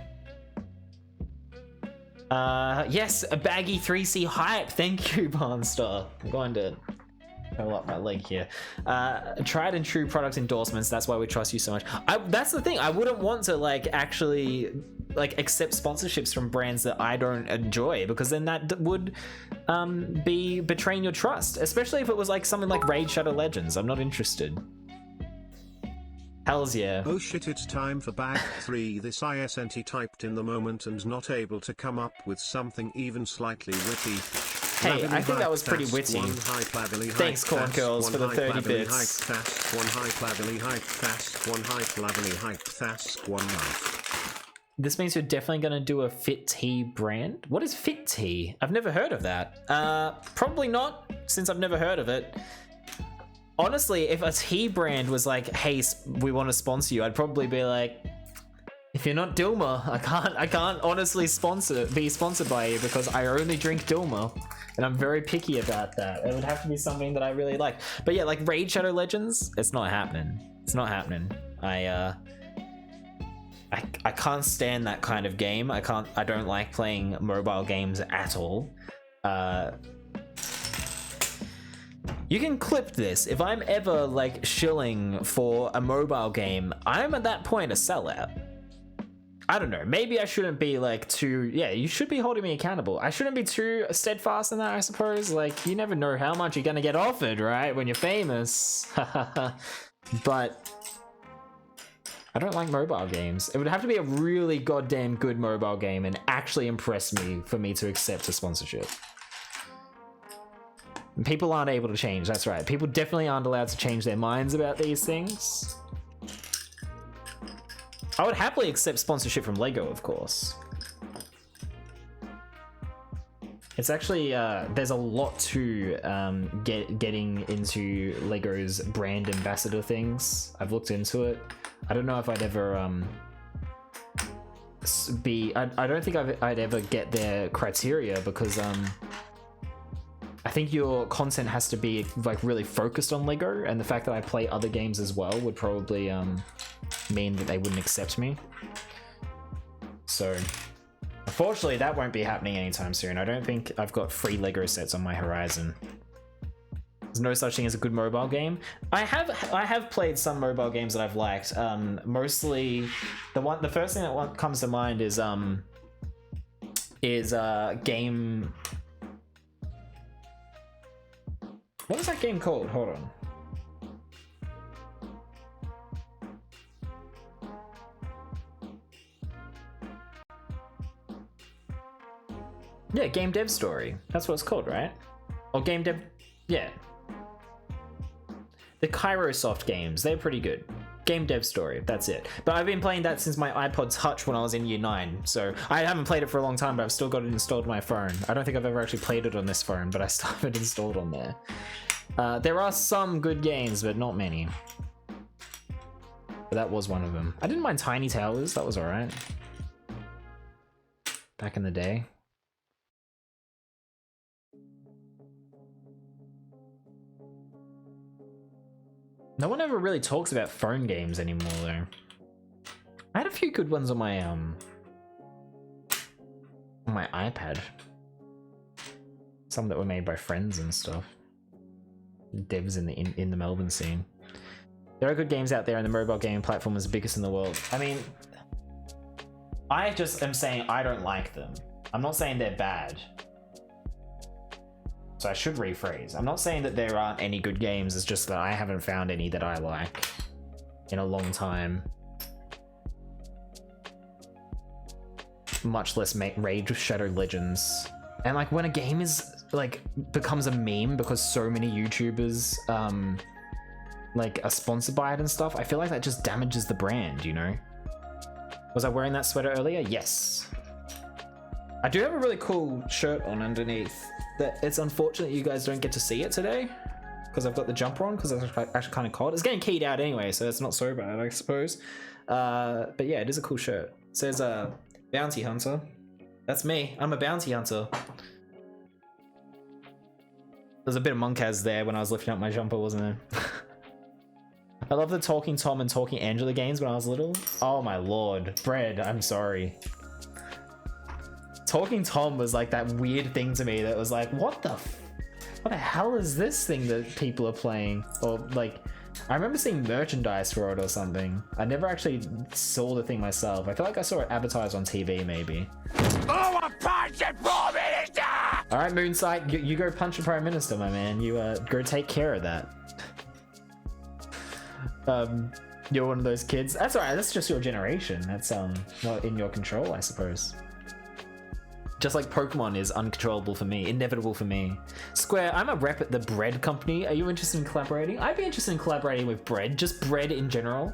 Yes, a baggy 3C hype. Thank you, Barnstar. I'm going to fill up my link here. Tried and true product endorsements. That's why we trust you so much. That's the thing. I wouldn't want to actually accept sponsorships from brands that I don't enjoy, because then that would be betraying your trust, especially if it was like something like Raid Shadow Legends. I'm not interested. Hells yeah. Oh shit, it's time for bag 3. This ISNT typed in the moment and not able to come up with something even slightly witty. Hey, I think that was pretty witty. Thanks, Corn Girls, for the 30 bits. This means you're definitely going to do a Fit Tea brand? What is Fit Tea? I've never heard of that. Probably not, since I've never heard of it. Honestly, if a tea brand was like, hey, we want to sponsor you, I'd probably be like, if you're not Dilma, I can't honestly be sponsored by you, because I only drink Dilma, and I'm very picky about that. It would have to be something that I really like. But yeah, like Raid Shadow Legends, it's not happening. It's not happening. I can't stand that kind of game. I don't like playing mobile games at all. You can clip this. If I'm ever like shilling for a mobile game, I'm at that point a sellout. I don't know. Maybe I shouldn't be like too... Yeah, you should be holding me accountable. I shouldn't be too steadfast in that, I suppose. Like, you never know how much you're gonna get offered, right? When you're famous. But I don't like mobile games. It would have to be a really goddamn good mobile game and actually impress me for me to accept a sponsorship. People aren't able to change, that's right. People definitely aren't allowed to change their minds about these things. I would happily accept sponsorship from Lego, of course. It's actually, there's a lot to getting into Lego's brand ambassador things. I've looked into it. I don't know if I'd ever I don't think I'd ever get their criteria, because I think your content has to be like really focused on Lego, and the fact that I play other games as well would probably mean that they wouldn't accept me. So unfortunately that won't be happening anytime soon. I don't think I've got free Lego sets on my horizon. There's no such thing as a good mobile game. I have played some mobile games that I've liked. Mostly the first thing that comes to mind is game. What was that game called? Hold on. Yeah, Game Dev Story. That's what it's called, right? Or Game Dev... Yeah. The Kairosoft games, they're pretty good. game dev story. That's it. But I've been playing that since my iPod Touch when I was in year 9. So I haven't played it for a long time, but I've still got it installed on my phone. I don't think I've ever actually played it on this phone, but I still have it installed on there. There are some good games, but not many. But that was one of them. I didn't mind Tiny Towers. That was alright. Back in the day. No one ever really talks about phone games anymore, though. I had a few good ones on my iPad. Some that were made by friends and stuff. Devs in the Melbourne scene. There are good games out there, and the mobile gaming platform is the biggest in the world. I mean, I just am saying I don't like them. I'm not saying they're bad. So I should rephrase. I'm not saying that there aren't any good games, it's just that I haven't found any that I like in a long time. Much less Raid Shadow Legends. And like when a game is like becomes a meme because so many YouTubers like are sponsored by it and stuff, I feel like that just damages the brand, you know? Was I wearing that sweater earlier? Yes. I do have a really cool shirt on underneath. That it's unfortunate you guys don't get to see it today because I've got the jumper on because it's actually kind of cold. It's getting keyed out anyway, so it's not so bad, I suppose. But yeah, it is a cool shirt. It says Bounty Hunter. That's me. I'm a bounty hunter. There's a bit of Monkaz there when I was lifting up my jumper, wasn't there? I love the Talking Tom and Talking Angela games when I was little. Oh my lord. Bread, I'm sorry. Talking Tom was like that weird thing to me that was like, what the hell is this thing that people are playing? Or like, I remember seeing merchandise for it or something. I never actually saw the thing myself. I feel like I saw it advertised on TV maybe. Oh, I'm punching Prime Minister! Alright, Moonsight, you go punch the Prime Minister, my man. You go take care of that. You're one of those kids. That's alright, that's just your generation. That's not in your control, I suppose. Just like Pokemon is uncontrollable for me, inevitable for me. Square, I'm a rep at the bread company. Are you interested in collaborating? I'd be interested in collaborating with bread, just bread in general.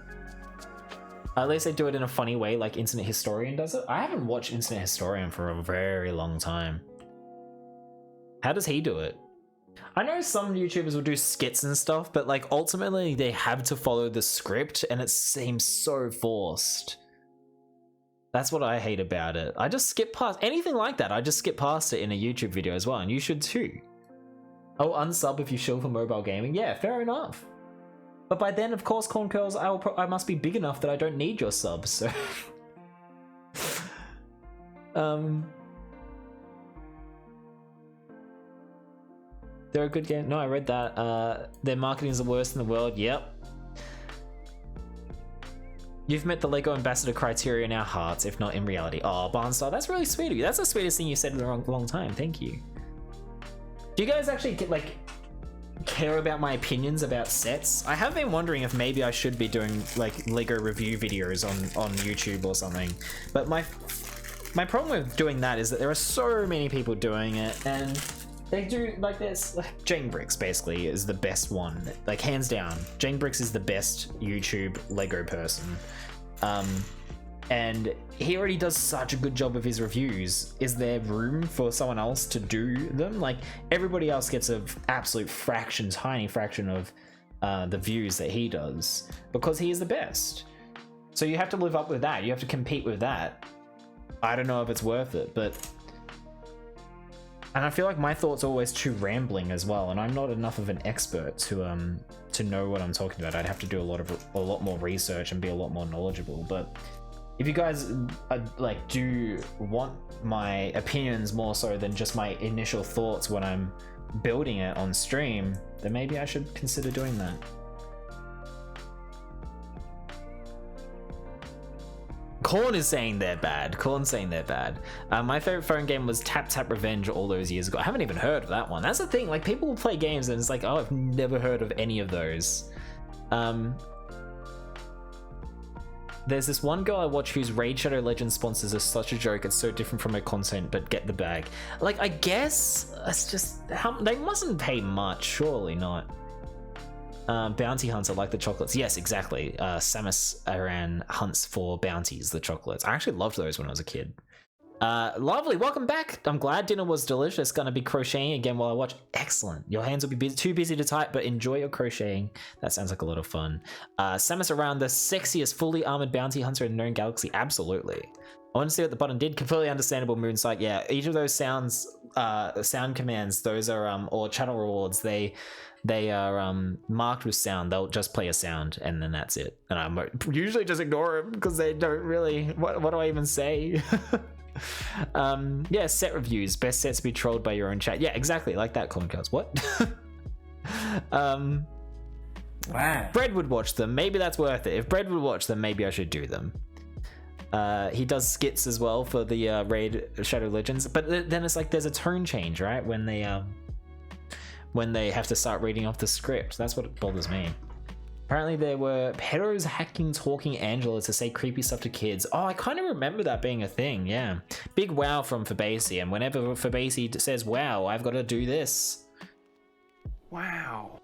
At least they do it in a funny way like Internet Historian does it. I haven't watched Internet Historian for a very long time. How does he do it? I know some YouTubers will do skits and stuff, but like ultimately they have to follow the script and it seems so forced. That's what I hate about it. I just skip past anything like that. I just skip past it in a YouTube video as well, and you should too. Oh, unsub if you shill for mobile gaming. Yeah, fair enough. But by then, of course, Corn Curls, I must be big enough that I don't need your subs. So, they're a good game. No, I read that. Their marketing is the worst in the world. Yep. You've met the LEGO ambassador criteria in our hearts, if not in reality. Oh, Barnstar, that's really sweet of you. That's the sweetest thing you said in a long time. Thank you. Do you guys actually like care about my opinions about sets? I have been wondering if maybe I should be doing like LEGO review videos on YouTube or something. But my problem with doing that is that there are so many people doing it, and they do like this. Like, Jane Bricks basically is the best one, like hands down. Jane Bricks is the best YouTube LEGO person. And he already does such a good job of his reviews. Is there room for someone else to do them? Like everybody else gets an absolute fraction, tiny fraction of the views that he does because he is the best. So you have to live up with that. You have to compete with that. I don't know if it's worth it, but and I feel like my thoughts are always too rambling as well, and I'm not enough of an expert to know what I'm talking about. I'd have to do a lot more research and be a lot more knowledgeable. But if you guys like do want my opinions more so than just my initial thoughts when I'm building it on stream, then maybe I should consider doing that. Corn is saying they're bad. Corn's saying they're bad. My favorite phone game was Tap Tap Revenge all those years ago. I haven't even heard of that one. That's the thing. Like people will play games and it's like, oh, I've never heard of any of those. There's this one girl I watch whose Raid Shadow Legends sponsors are such a joke. It's so different from her content, but get the bag. Like, I guess it's just they mustn't pay much. Surely not. Bounty hunter like the chocolates. Yes, exactly. Samus Aran hunts for bounties, the chocolates. I actually loved those when I was a kid. Lovely, welcome back. I'm glad dinner was delicious. Gonna be crocheting again while I watch. Excellent. Your hands will be too busy to type, but enjoy your crocheting. That sounds like a lot of fun. Samus Aran, the sexiest fully armored bounty hunter in the known galaxy. Absolutely. I want to see what the button did. Completely understandable, Moonsight. Yeah, each of those sound commands, those are or channel rewards. They are marked with sound. They'll just play a sound and then that's it. And I usually just ignore them because they don't really. What do I even say? Yeah, set reviews. Best sets to be trolled by your own chat. Yeah, exactly. Like that, comment cards. What? Wow. Bread would watch them. Maybe that's worth it. If Bread would watch them, maybe I should do them. He does skits as well for the Raid Shadow Legends, but then it's like there's a tone change, right? When they have to start reading off the script. That's what bothers me. Apparently there were pedos hacking talking Angela to say creepy stuff to kids. Oh, I kind of remember that being a thing, yeah. Big wow from Fabasi, and whenever Fabasi says wow, I've got to do this. Wow.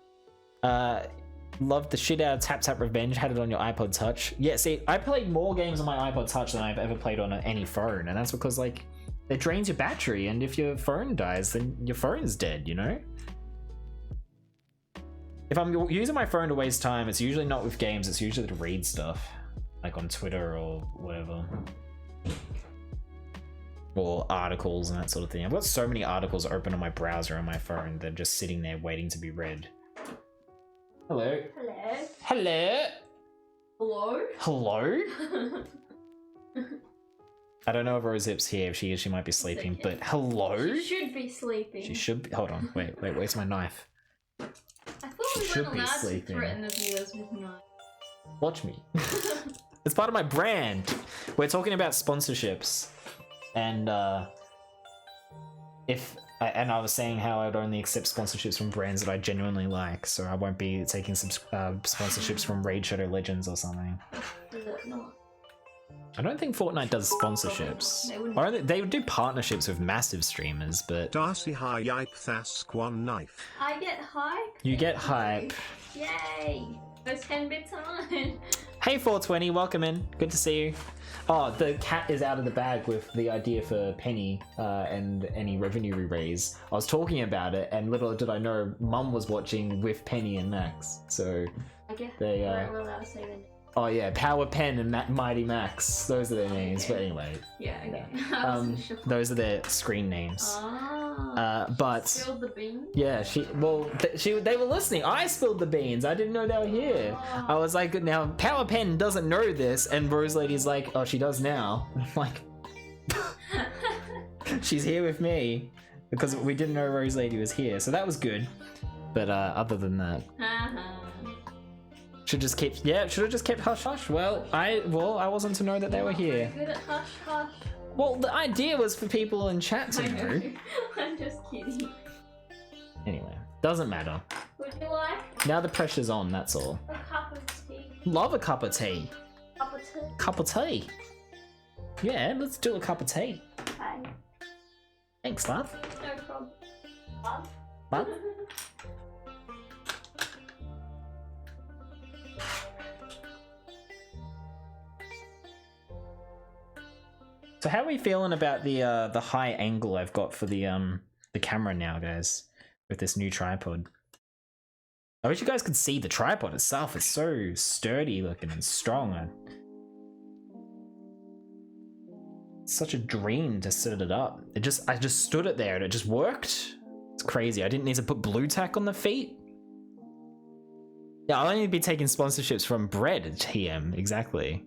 Loved the shit out of Tap Tap Revenge, had it on your iPod Touch. Yeah, see, I played more games on my iPod Touch than I've ever played on any phone, and that's because, like, it drains your battery, and if your phone dies, then your phone's dead, you know? If I'm using my phone to waste time, it's usually not with games, it's usually to read stuff. Like on Twitter or whatever. Or articles and that sort of thing. I've got so many articles open on my browser on my phone, they're just sitting there waiting to be read. Hello. Hello. Hello. Hello. Hello? I don't know if Rosehip's here. If she is, she might be sleeping, okay. But hello? She should be sleeping. She should be. Hold on. Wait, where's my knife? I thought we should weren't be allowed to sleeping. threaten the viewers with knives. Watch me. It's part of my brand. We're talking about sponsorships. And and I was saying how I'd only accept sponsorships from brands that I genuinely like, so I won't be taking some sponsorships from Raid Shadow Legends or something. Is it not? I don't think Fortnite does sponsorships. They would do partnerships with massive streamers, but Darcy High Yipe Thask one knife. I get hype. you get hype. Yay! Those 10 bits on. Hey 420, welcome in. Good to see you. Oh, the cat is out of the bag with the idea for Penny and any revenue we raise. I was talking about it, and little did I know, Mum was watching with Penny and Max. So I guess they we're allowed to say their name. oh yeah, Power Pen and Mighty Max. Those are their names. Okay. But anyway, Yeah, okay. I wasn't sure. those are their screen names. But Spilled the beans? yeah, they were listening. I spilled the beans. I didn't know they were here. Oh. I was like, now Power Pen doesn't know this, and Rose Lady's like, oh, she does now. I'm like, she's here with me because we didn't know Rose Lady was here, so that was good. But other than that, should have just kept hush hush. Well, I wasn't to know that they were here. Good at hush hush. Well, the idea was for people in chat to I know. know. I'm just kidding. Anyway, doesn't matter. Would you like Now the pressure's on, that's all. a cup of tea? Love a cup of tea. Cup of tea? Cup of tea. Yeah, let's do a cup of tea. Okay. Thanks, love. No problem. Love? Love? So how are we feeling about the high angle I've got for the camera now, guys, with this new tripod? I wish you guys could see the tripod itself. It's so sturdy looking and strong. It's such a dream to set it up. I just stood it there and it just worked. It's crazy. I didn't need to put blue tack on the feet. Yeah, I'll only be taking sponsorships from Bread TM, exactly.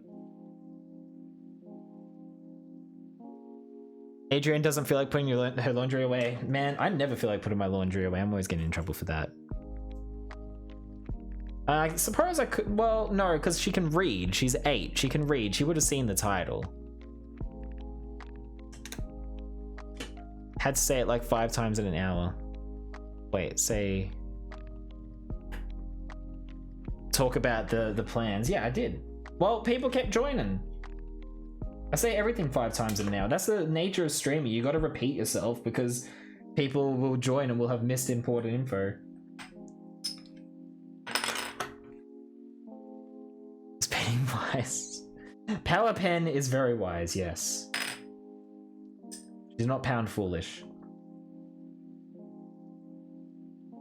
Adrian doesn't feel like putting her laundry away. Man, I never feel like putting my laundry away. I'm always getting in trouble for that. I suppose I could. Well, no, because she can read. She's 8. She can read. She would have seen the title. Had to say it like 5 times in an hour. Wait, say. Talk about the plans. Yeah, I did. Well, people kept joining. I say everything 5 times in an hour. That's the nature of streaming. You got to repeat yourself because people will join and will have missed important info. wise. Power Pen is very wise, yes. She's not pound foolish.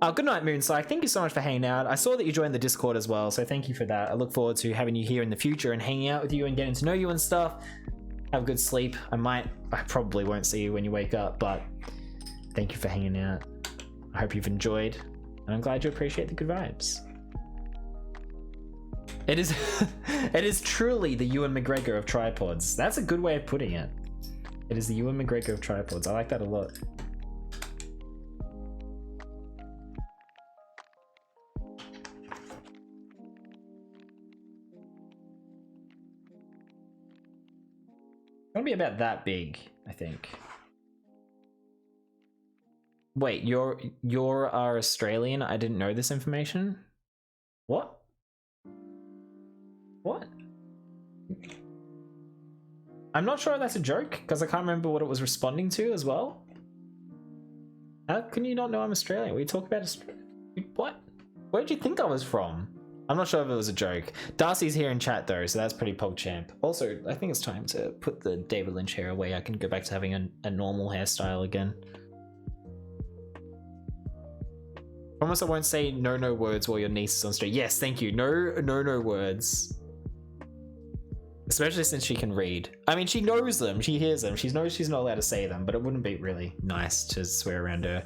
Oh, good night, Moonspsych. Thank you so much for hanging out. I saw that you joined the Discord as well, so thank you for that. I look forward to having you here in the future and hanging out with you and getting to know you and stuff. Have a good sleep. I probably won't see you when you wake up, but thank you for hanging out. I hope you've enjoyed, and I'm glad you appreciate the good vibes. It is, it is truly the Ewan McGregor of tripods. That's a good way of putting it. It is the Ewan McGregor of tripods. I like that a lot. It's gonna be about that big, I think. Wait, you're Australian? I didn't know this information. What? What? I'm not sure if that's a joke because I can't remember what it was responding to as well. How can you not know I'm Australian? We talk about Australia. What? Where did you think I was from? I'm not sure if it was a joke. Darcy's here in chat though, so that's pretty PogChamp. Also, I think it's time to put the David Lynch hair away. I can go back to having a normal hairstyle again. Promise I won't say no words while your niece is on stream. Yes, thank you. No words. Especially since she can read. I mean, she knows them. She hears them. She knows she's not allowed to say them, but it wouldn't be really nice to swear around her.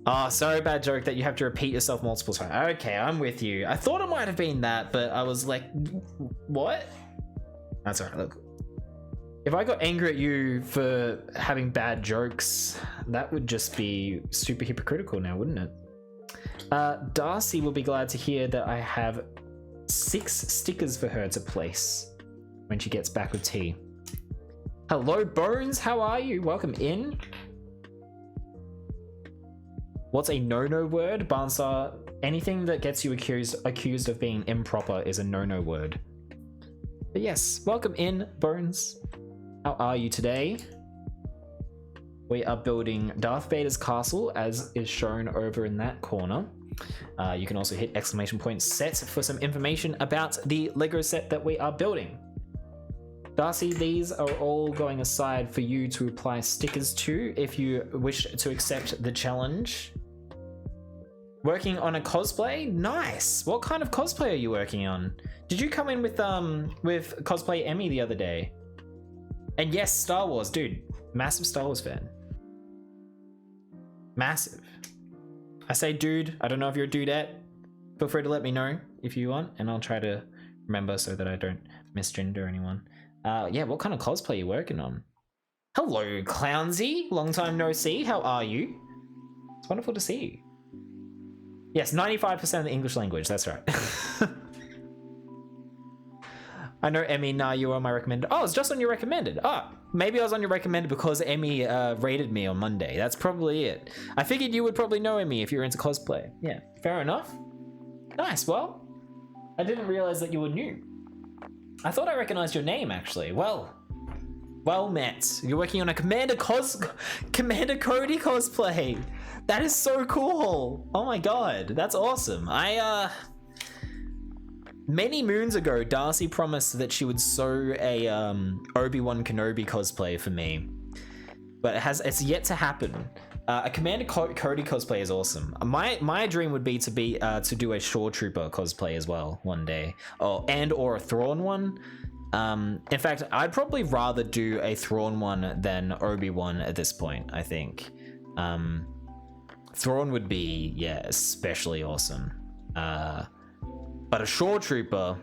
Oh, sorry, bad joke that you have to repeat yourself multiple times. Okay, I'm with you. I thought it might have been that, but I was like, what? That's alright, look. If I got angry at you for having bad jokes, that would just be super hypocritical now, wouldn't it? Darcy will be glad to hear that I have 6 stickers for her to place when she gets back with tea. Hello, Bones, how are you? Welcome in. What's a no-no word? Bansar, anything that gets you accused of being improper is a no-no word. But yes, welcome in, Bones. How are you today? We are building Darth Vader's castle, as is shown over in that corner. You can also hit ! set for some information about the Lego set that we are building. Darcy, these are all going aside for you to apply stickers to if you wish to accept the challenge. Working on a cosplay? Nice! What kind of cosplay are you working on? Did you come in with Cosplay Emmy the other day? And yes, Star Wars, dude. Massive Star Wars fan. Massive. I say dude, I don't know if you're a dudette. Feel free to let me know if you want, and I'll try to remember so that I don't misgender anyone. Yeah, what kind of cosplay are you working on? Hello, Clownsy. Long time no see. How are you? It's wonderful to see you. Yes, 95% of the English language. That's right. I know, Emmy, nah, you were on my recommended. Oh, it's just on your recommended. Oh, maybe I was on your recommended because Emmy rated me on Monday. That's probably it. I figured you would probably know Emmy if you're into cosplay. Yeah, fair enough. Nice, well, I didn't realize that you were new. I thought I recognized your name, actually. Well met. You're working on a Commander Cody cosplay. That is so cool. Oh my god, that's awesome. Many moons ago, Darcy promised that she would sew a Obi-Wan Kenobi cosplay for me, but it's yet to happen. A Commander Cody cosplay is awesome. My dream would be to do a Shore Trooper cosplay as well one day, or a Thrawn one. In fact, I'd probably rather do a Thrawn one than Obi-Wan at this point. I think Thrawn would be especially awesome. But a Shore Trooper,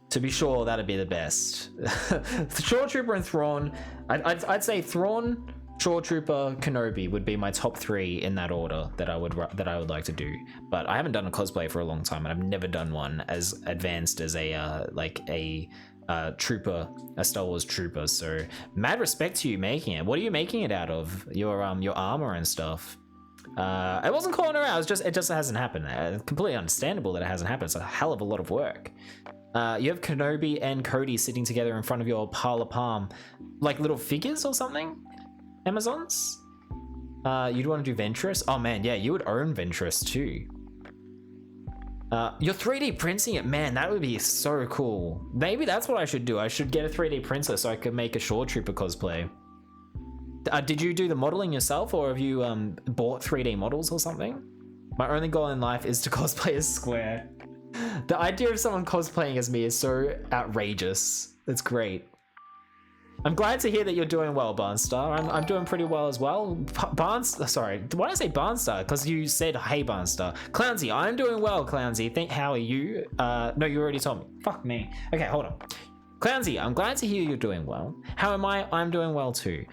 to be sure, that'd be the best. Shore Trooper and Thrawn, I'd say Thrawn, Shore Trooper, Kenobi would be my top 3 in that order that I would like to do. But I haven't done a cosplay for a long time, and I've never done one as advanced as a trooper, a Star Wars trooper. So mad respect to you making it. What are you making it out of? Your armor and stuff. I wasn't calling her out. It just hasn't happened. Completely understandable that it hasn't happened. It's a hell of a lot of work. You have Kenobi and Cody sitting together in front of your pile of palm, like little figures or something. Amazons. You'd want to do Ventress. Oh man, yeah, you would own Ventress too. You're 3D printing it, man. That would be so cool. Maybe that's what I should do. I should get a 3D printer so I could make a Shore Trooper cosplay. Did you do the modeling yourself, or have you bought 3D models or something? My only goal in life is to cosplay as Square. The idea of someone cosplaying as me is so outrageous. It's great. I'm glad to hear that you're doing well, Barnstar. I'm doing pretty well as well. Sorry, why did I say Barnstar? Because you said, hey, Barnstar. Clownsy, I'm doing well, Clownsy. How are you? No, you already told me. Fuck me. Okay, hold on. Clownsy, I'm glad to hear you're doing well. How am I? I'm doing well too.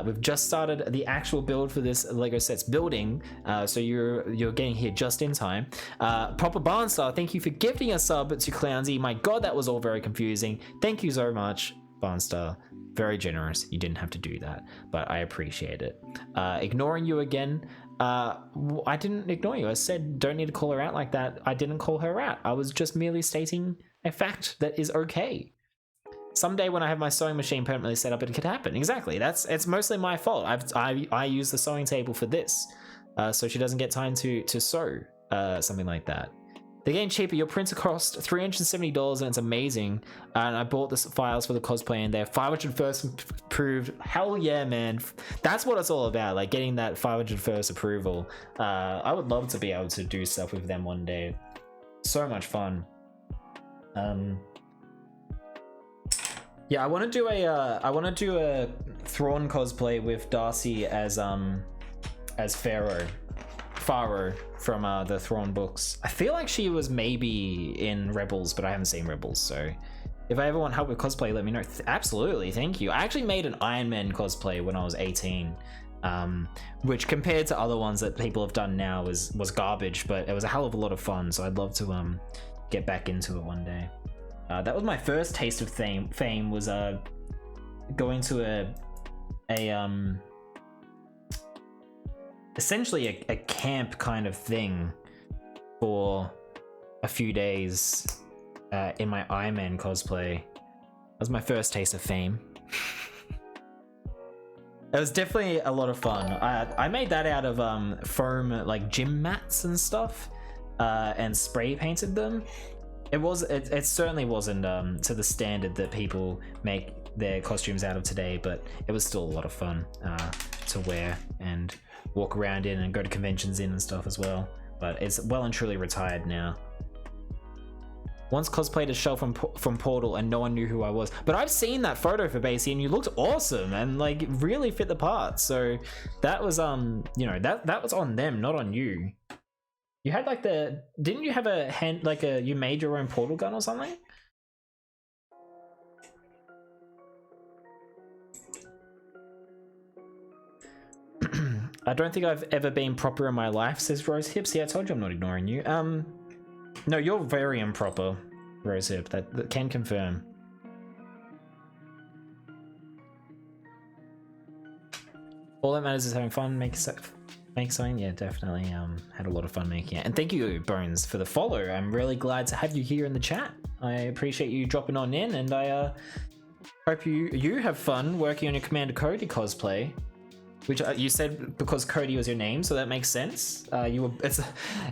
We've just started the actual build for this Lego sets building, so you're getting here just in time. Proper Barnstar, thank you for gifting a sub to Clownsy. My god, that was all very confusing. Thank you so much, Barnstar. Very generous. You didn't have to do that, but I appreciate it. Ignoring you again. I didn't ignore you. I said don't need to call her out like that. I didn't call her out. I was just merely stating a fact that is okay. Someday when I have my sewing machine permanently set up, it could happen. Exactly. It's mostly my fault. I use the sewing table for this, so she doesn't get time to sew something like that. They're getting cheaper. Your printer cost $370 and it's amazing. And I bought the files for the cosplay and they're 500 first approved. Hell yeah, man. That's what it's all about, like getting that 500 first approval. I would love to be able to do stuff with them one day. So much fun. Yeah, I want to do a Thrawn cosplay with Darcy as Pharaoh from the Thrawn books. I feel like she was maybe in Rebels, but I haven't seen Rebels, so if I ever want help with cosplay, let me know. Absolutely, thank you. I actually made an Iron Man cosplay when I was 18, which compared to other ones that people have done now was garbage, but it was a hell of a lot of fun, so I'd love to get back into it one day. That was my first taste of fame was going to essentially a camp kind of thing for a few days in my Iron Man cosplay. That was my first taste of fame. It was definitely a lot of fun. I made that out of foam like gym mats and stuff, and spray painted them. It certainly wasn't to the standard that people make their costumes out of today, but it was still a lot of fun to wear and walk around in and go to conventions in and stuff as well. But it's well and truly retired now. Once cosplayed as Shell from Portal and no one knew who I was. But I've seen that photo for Basie and you looked awesome and like really fit the part. So that was you know, that was on them, not on you. You had like didn't you have a hand, like you made your own portal gun or something? I don't think I've ever been proper in my life, says Rose Hips. Yeah, I told you I'm not ignoring you. No, you're very improper, Rose Hip. That can confirm. All that matters is having fun, make something. Yeah, definitely. Had a lot of fun making it. And thank you, Bones, for the follow. I'm really glad to have you here in the chat. I appreciate you dropping on in, and I hope you have fun working on your Commander Cody cosplay. Which you said because Cody was your name, so that makes sense. It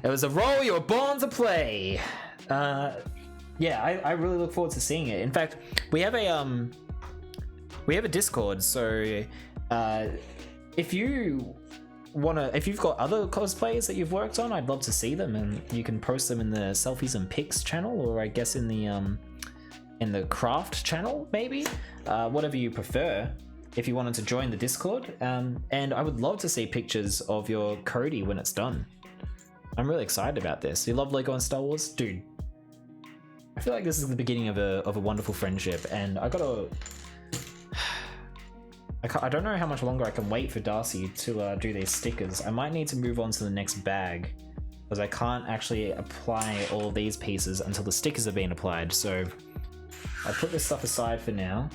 was a role you were born to play. Yeah, I really look forward to seeing it. In fact, we have a Discord, so if you've got other cosplays that you've worked on, I'd love to see them, and you can post them in the selfies and pics channel, or I guess in the craft channel, maybe, whatever you prefer. If you wanted to join the Discord, and I would love to see pictures of your Cody when it's done. I'm really excited about this. You love Lego and Star Wars? Dude, I feel like this is the beginning of a wonderful friendship, and I don't know how much longer I can wait for Darcy to do these stickers. I might need to move on to the next bag, because I can't actually apply all of these pieces until the stickers have been applied, so I'll put this stuff aside for now.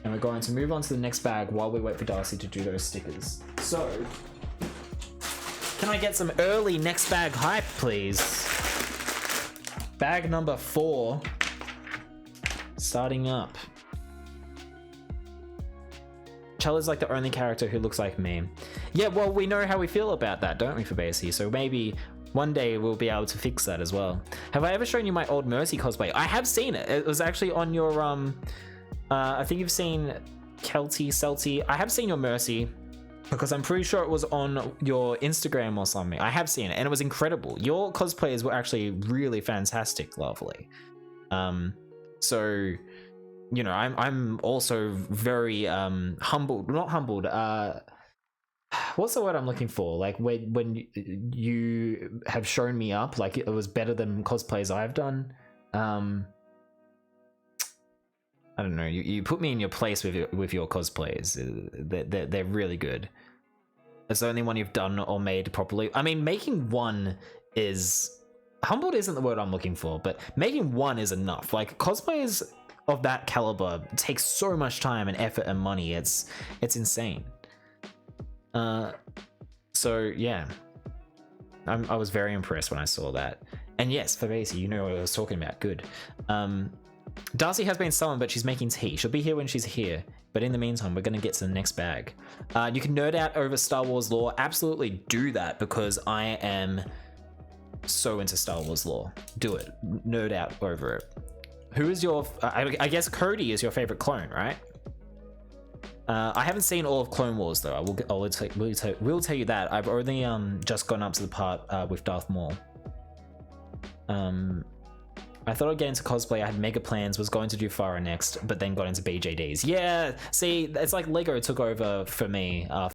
And we're going to move on to the next bag while we wait for Darcy to do those stickers. So, can I get some early next bag hype, please? Bag number 4. Starting up. Chella's like the only character who looks like me. Yeah, well, we know how we feel about that, don't we, Fabacy? So maybe One day we'll be able to fix that as well. Have I ever shown you my old Mercy cosplay? I have seen it. It was actually on your I think you've seen Celty. I have seen your Mercy because I'm pretty sure it was on your Instagram or something. I have seen it and it was incredible. Your cosplays were actually really fantastic, lovely. So you know, I'm also very humbled, not humbled, what's the word I'm looking for? Like when you have shown me up, like it was better than cosplays I've done. I don't know. You put me in your place with your cosplays. They're really good. It's the only one you've done or made properly. I mean, making one is humbled isn't the word I'm looking for, but making one is enough. Like cosplays of that caliber takes so much time and effort and money. It's insane. So yeah, I was very impressed when I saw that. And yes, Fabasi, you know what I was talking about. Good. Darcy has been summoned, but she's making tea. She'll be here when she's here. But in the meantime, we're gonna get to the next bag. You can nerd out over Star Wars lore. Absolutely do that because I am so into Star Wars lore. Do it. Nerd out over it. Who is your? I guess Cody is your favorite clone, right? I haven't seen all of Clone Wars though. Will tell you that. I've only just gone up to the part with Darth Maul. I thought I'd get into cosplay. I had mega plans, was going to do Farah next, but then got into BJDs. Yeah, see, it's like Lego took over for me